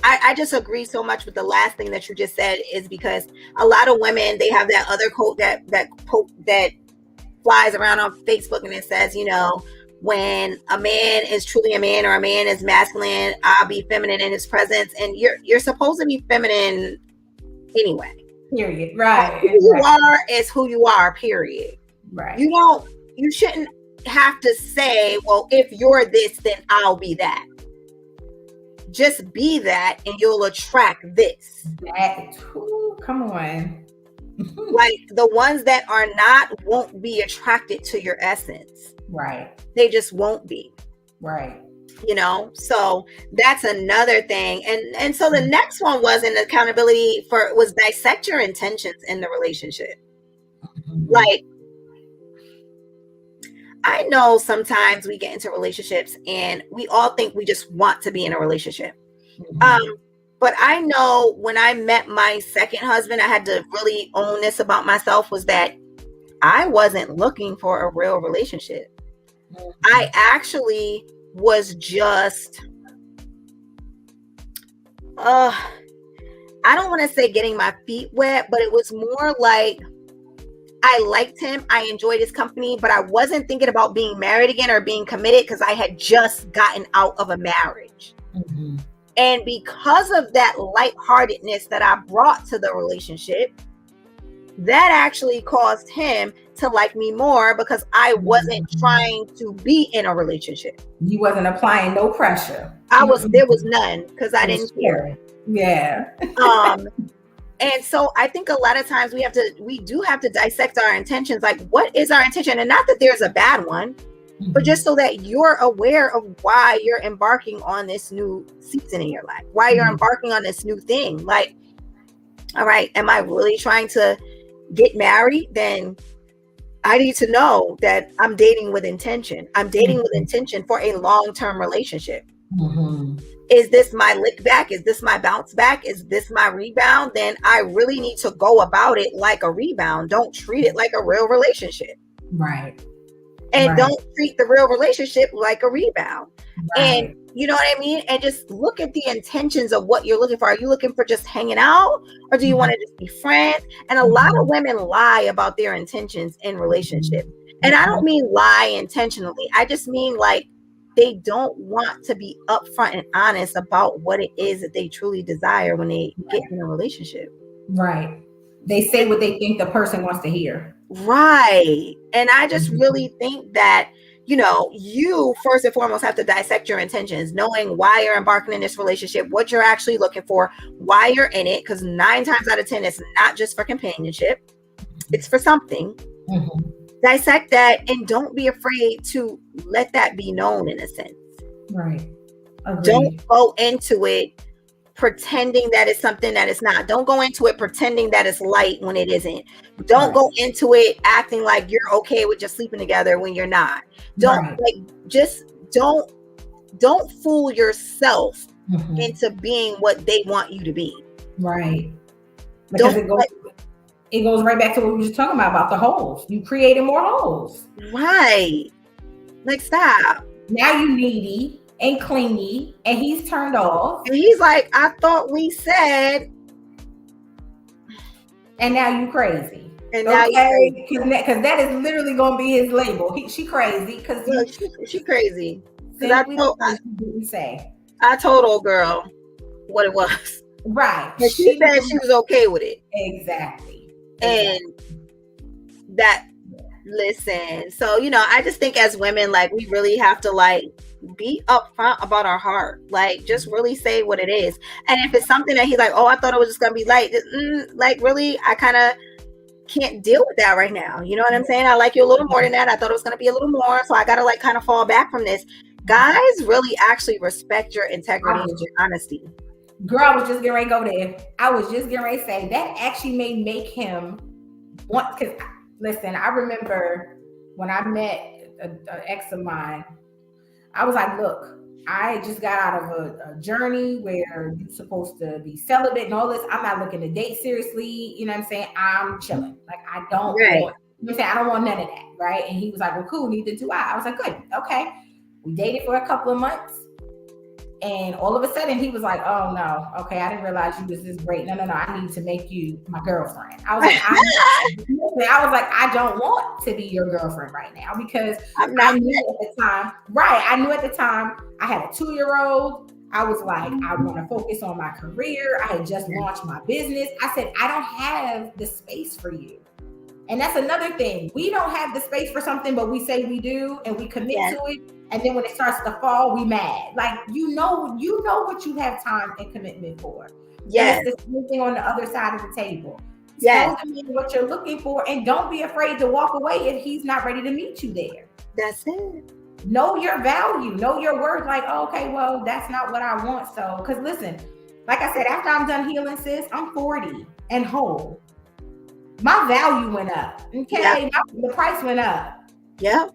I just agree so much with the last thing that you just said, is because a lot of women, they have that other quote that flies around on Facebook, and it says, when a man is truly a man, or a man is masculine, I'll be feminine in his presence. And you're supposed to be feminine anyway. Period. Right. Who you are is who you are, period. Right. You shouldn't have to say, well, if you're this, then I'll be that. Just be that and you'll attract this. Come on. Like the ones that are not won't be attracted to your essence. Right. They just won't be. Right. So that's another thing. And so the next one was an accountability was dissect your intentions in the relationship. Like, I know sometimes we get into relationships and we all think we just want to be in a relationship. But I know when I met my second husband, I had to really own this about myself, was that I wasn't looking for a real relationship. I actually was just, I don't want to say getting my feet wet, but it was more like I liked him. I enjoyed his company, but I wasn't thinking about being married again or being committed because I had just gotten out of a marriage. And because of that lightheartedness that I brought to the relationship, that actually caused him to like me more, because I wasn't trying to be in a relationship. You wasn't applying no pressure. There was none, because I didn't care. Yeah. And so I think a lot of times we do have to dissect our intentions. Like, what is our intention? And not that there's a bad one, but just so that you're aware of why you're embarking on this new season in your life, why you're embarking on this new thing. Like, all right, am I really trying to get married? Then I need to know that I'm dating with intention. I'm dating with intention for a long-term relationship. Is this my lick back? Is this my bounce back? Is this my rebound? Then I really need to go about it like a rebound. Don't treat it like a real relationship. Right. And don't treat the real relationship like a rebound. And you know what I mean? And just look at the intentions of what you're looking for. Are you looking for just hanging out, or do you want to just be friends? And a lot of women lie about their intentions in relationships. And I don't mean lie intentionally. I just mean like they don't want to be upfront and honest about what it is that they truly desire when they get in a relationship. Right. They say what they think the person wants to hear. Right. And I just really think that you first and foremost have to dissect your intentions, knowing why you're embarking in this relationship, what you're actually looking for, why you're in it. Because 9 times out of 10, it's not just for companionship, it's for something. Dissect that and don't be afraid to let that be known in a sense. Right. Agreed. Don't go into it pretending that it's something that it's not. Don't go into it pretending that it's light when it isn't. Don't go into it acting like you're okay with just sleeping together when you're not. Don't don't fool yourself into being what they want you to be. Right. Because it goes right back to what we were just talking about the holes. You created more holes. Right. Like, stop. Now you needy and clingy, and he's turned off. And he's like, I thought we said. And now you crazy. And now because that is literally going to be his label. She crazy because she crazy. I told old girl what it was. Right. And she said she was okay with it. Exactly. And that, listen, so, I just think as women, like, we really have to, like, be upfront about our heart. Like, just really say what it is. And if it's something that he's like, oh, I thought it was just going to be light. Like, really, I kind of can't deal with that right now. You know what I'm saying? I like you a little more than that. I thought it was going to be a little more. So I got to, like, kind of fall back from this. Guys really actually respect your integrity and your honesty. Girl, I was just getting ready to go there. I was just getting ready to say that actually may make him want, because listen, I remember when I met an ex of mine, I was like, look, I just got out of a journey where you're supposed to be celibate and all this. I'm not looking to date seriously. You know what I'm saying? I'm chilling. Like, I don't want, you know what I'm saying? I don't want none of that. Right. And he was like, well, cool, neither do I. I was like, good. Okay. We dated for a couple of months. And all of a sudden he was like, oh no, okay, I didn't realize you was this great. No, I need to make you my girlfriend. I was like, I don't want to be your girlfriend right now because I knew at the time I had a 2-year-old. I was like, I want to focus on my career. I had just launched my business. I said, I don't have the space for you. And that's another thing. We don't have the space for something, but we say we do and we commit to it. And then when it starts to fall, we mad. Like, you know what you have time and commitment for. Yes. And it's the same thing on the other side of the table. Tell him what you're looking for and don't be afraid to walk away if he's not ready to meet you there. That's it. Know your value. Know your worth. Like, oh, okay, well, that's not what I want. So, because listen, like I said, after I'm done healing, sis, I'm 40 and whole. My value went up. Okay. The price went up. Yep.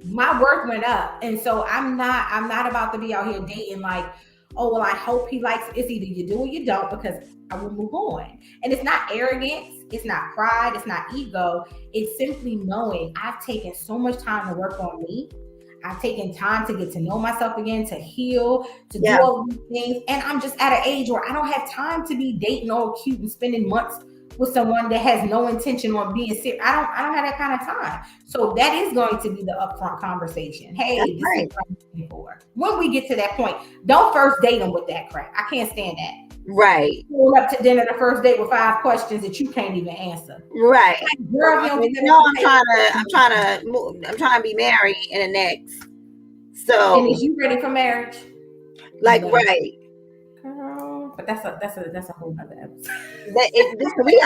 My worth went up. And so I'm not about to be out here dating like, oh, well, I hope he likes it. It's either you do or you don't, because I will move on. And it's not arrogance. It's not pride. It's not ego. It's simply knowing I've taken so much time to work on me. I've taken time to get to know myself again, to heal, to do all these things. And I'm just at an age where I don't have time to be dating all cute and spending months with someone that has no intention on being serious. I don't have that kind of time. So that is going to be the upfront conversation. Hey, this is what I'm looking for. When we get to that point, don't first date them with that crap. I can't stand that. Right. Going up to dinner the first date with 5 questions that you can't even answer. Right. Like, girl, I'm trying to be married in the next. So. And is you ready for marriage? Like, right. Girl, but that's a whole other episode. We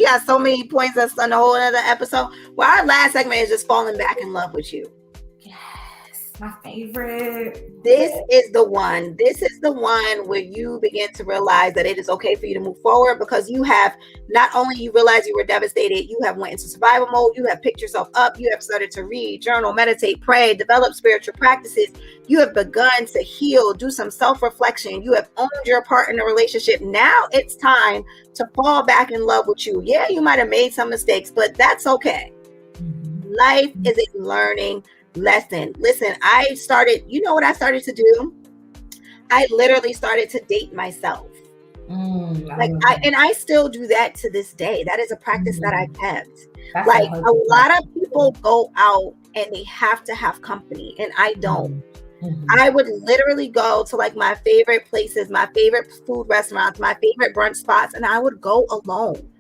got so many points that's on a whole other episode. Well, our last segment is just falling back in love with you. My favorite. This is the one. This is the one where you begin to realize that it is okay for you to move forward, because you have not only you realize you were devastated, you have went into survival mode, you have picked yourself up, you have started to read, journal, meditate, pray, develop spiritual practices. You have begun to heal, do some self-reflection. You have owned your part in the relationship. Now it's time to fall back in love with you. Yeah, you might have made some mistakes, but that's okay. Life is a learning lesson. Listen, you know what I started to do? I literally started to date myself. I still do that to this day. That is a practice that I kept. That's like a lot of people go out and they have to have company, and I don't. I would literally go to like my favorite places, my favorite food restaurants, my favorite brunch spots, and I would go alone.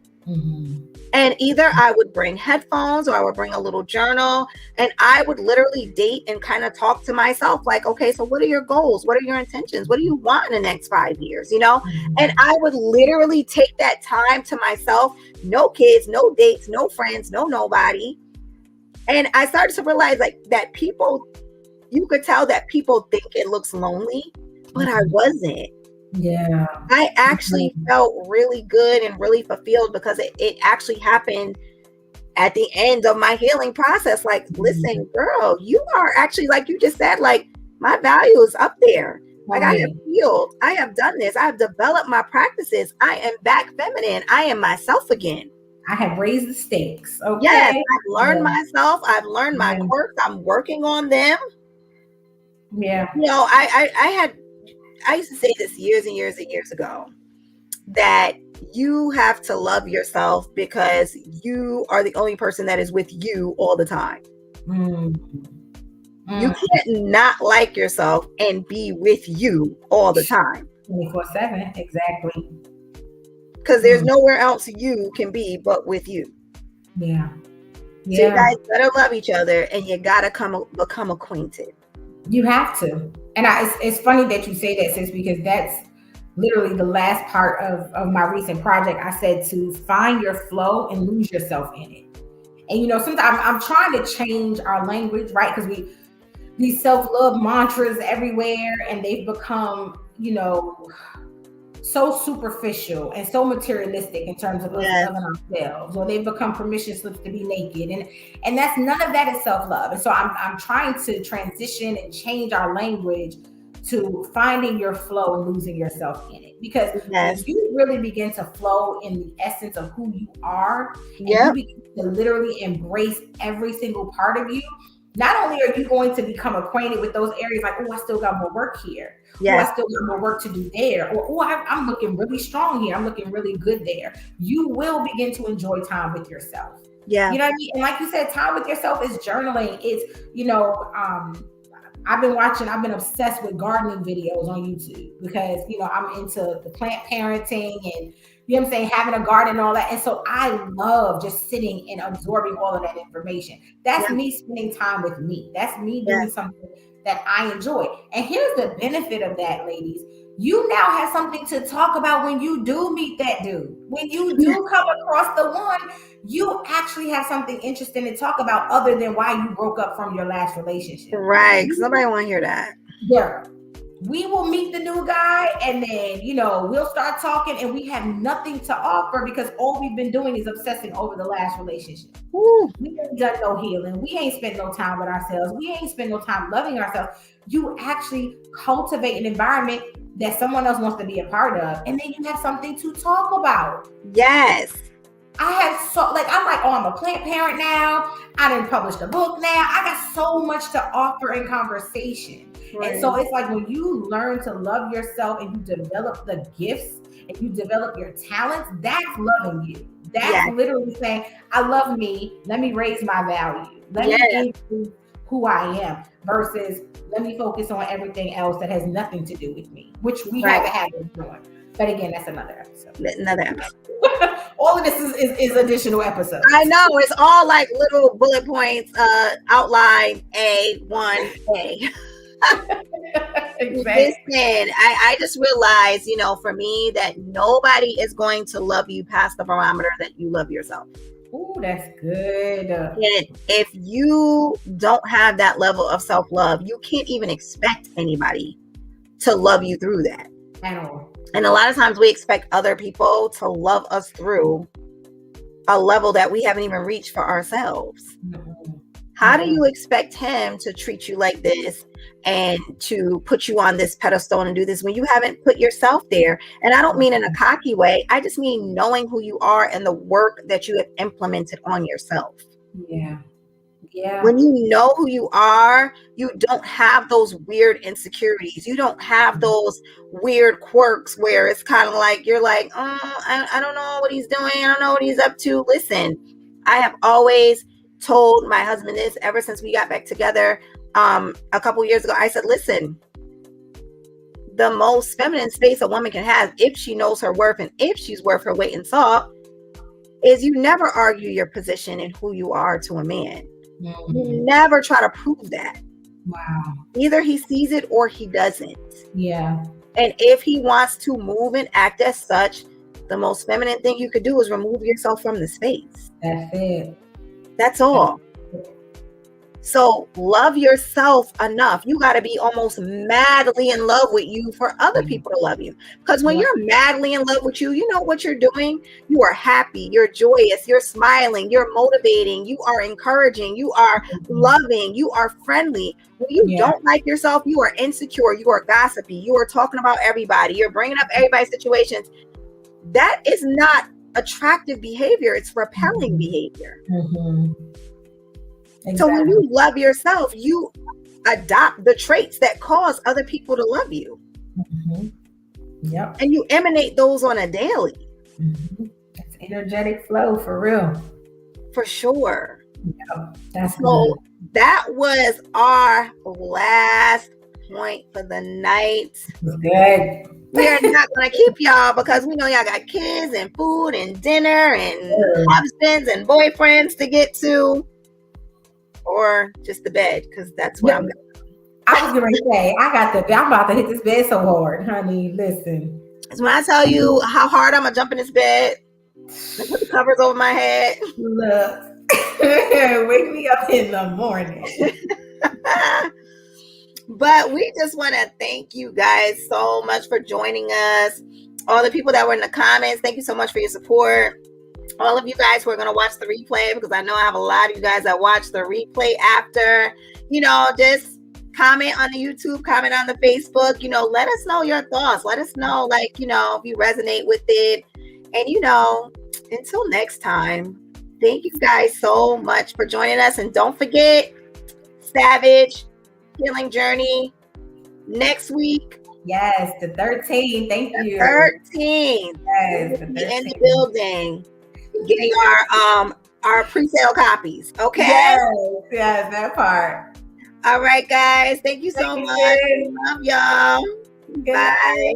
And either I would bring headphones or I would bring a little journal, and I would literally date and kind of talk to myself like, okay, so what are your goals? What are your intentions? What do you want in the next 5 years? You know? And I would literally take that time to myself, no kids, no dates, no friends, no nobody. And I started to realize like that people, you could tell that people think it looks lonely, but I wasn't. Yeah. I actually felt really good and really fulfilled because it actually happened at the end of my healing process. Like, listen, girl, you are actually, like you just said, like my value is up there. Like I have healed. I have done this. I have developed my practices. I am back feminine. I am myself again. I have raised the stakes. Okay. Yes, I've learned myself. I've learned my quirks. I'm working on them. Yeah. You know, I used to say this years and years and years ago, that you have to love yourself because you are the only person that is with you all the time. You can't not like yourself and be with you all the time. 24/7, exactly. Because there's nowhere else you can be but with you. Yeah. So you guys gotta love each other, and you gotta become acquainted. You have to. And it's funny that you say that, sis, because that's literally the last part of my recent project. I said to find your flow and lose yourself in it. And you know, sometimes I'm trying to change our language, right? Because these self-love mantras everywhere, and they've become, you know, so superficial and so materialistic in terms of us loving ourselves, or they've become permission slips to be naked, and that's none of that is self-love. And so I'm trying to transition and change our language to finding your flow and losing yourself in it, because when you really begin to flow in the essence of who you are, and you begin to literally embrace every single part of you, not only are you going to become acquainted with those areas like, oh, I still got more work here. Oh, I still got more work to do there. Or, oh, I'm looking really strong here. I'm looking really good there. You will begin to enjoy time with yourself. Yeah. You know what I mean? And like you said, time with yourself is journaling. It's, you know, I've been obsessed with gardening videos on YouTube because, you know, I'm into the plant parenting and, you know what I'm saying, having a garden and all that. And so I love just sitting and absorbing all of that information. That's me spending time with me. That's me doing something that I enjoy. And here's the benefit of that, ladies. You now have something to talk about when you do meet that dude. When you do come across the one, you actually have something interesting to talk about other than why you broke up from your last relationship. Right. Because nobody want to hear that. Yeah. We will meet the new guy, and then, you know, we'll start talking, and we have nothing to offer because all we've been doing is obsessing over the last relationship. We ain't done no healing. We ain't spent no time with ourselves. We ain't spent no time loving ourselves. You actually cultivate an environment that someone else wants to be a part of, and then you have something to talk about. Yes. I'm like, oh, I'm a plant parent now. I done published a book now. I got so much to offer in conversation. Right. And so it's like when you learn to love yourself and you develop the gifts and you develop your talents, that's loving you. That's literally saying, I love me. Let me raise my value. Let me improve who I am versus let me focus on everything else that has nothing to do with me, which we haven't had been doing. But again, that's another episode. All of this is additional episodes. I know, it's all like little bullet points, outline A1A. Exactly. Listen, I just realized, you know, for me, that nobody is going to love you past the barometer that you love yourself. Ooh, that's good. And if you don't have that level of self-love, you can't even expect anybody to love you through that. At all. And a lot of times we expect other people to love us through a level that we haven't even reached for ourselves. How do you expect him to treat you like this and to put you on this pedestal and do this when you haven't put yourself there? And I don't mean in a cocky way. I just mean knowing who you are and the work that you have implemented on yourself. Yeah. Yeah. When you know who you are, you don't have those weird insecurities. You don't have those weird quirks where it's kind of like, you're like, oh, I don't know what he's doing. I don't know what he's up to. Listen, I have always told my husband this ever since we got back together a couple years ago. I said, listen, the most feminine space a woman can have if she knows her worth and if she's worth her weight in salt is you never argue your position and who you are to a man. Mm-hmm. You never try to prove that. Wow. Either he sees it or he doesn't. Yeah. And if he wants to move and act as such, the most feminine thing you could do is remove yourself from the space. That's it. That's all. So love yourself enough. You got to be almost madly in love with you for other people to love you. Because when you're madly in love with you, you know what you're doing? You are happy, you're joyous, you're smiling, you're motivating, you are encouraging, you are loving, you are friendly. When you don't like yourself, you are insecure, you are gossipy, you are talking about everybody, you're bringing up everybody's situations. That is not attractive behavior. It's repelling behavior. Mm-hmm. Exactly. So when you love yourself, you adopt the traits that cause other people to love you. Mm-hmm. Yep. And you emanate those on a daily. Mm-hmm. That's energetic flow for real. For sure. Yep. That's so good. That was our last point for the night. That's good. We're not going to keep y'all because we know y'all got kids and food and dinner and husbands and boyfriends to get to. Or just the bed, because that's where I'm going. I was going to say, I'm about to hit this bed so hard, honey. Listen. So when I tell you how hard I'm going to jump in this bed and put the covers over my head. Look, wake me up in the morning. But we just want to thank you guys so much for joining us. All the people that were in the comments, thank you so much for your support. All of you guys who are going to watch the replay, because I know I have a lot of you guys that watch the replay after, just comment on the YouTube, comment on the Facebook, let us know your thoughts. Let us know, if you resonate with it. And, until next time, thank you guys so much for joining us. And don't forget, Savage Healing Journey next week. Yes, the 13th. Thank you. 13th. Yes, the 13th. In the building. Getting our pre-sale copies. Okay. Yes, that part. All right, guys. Thank you so much. Love y'all. Bye.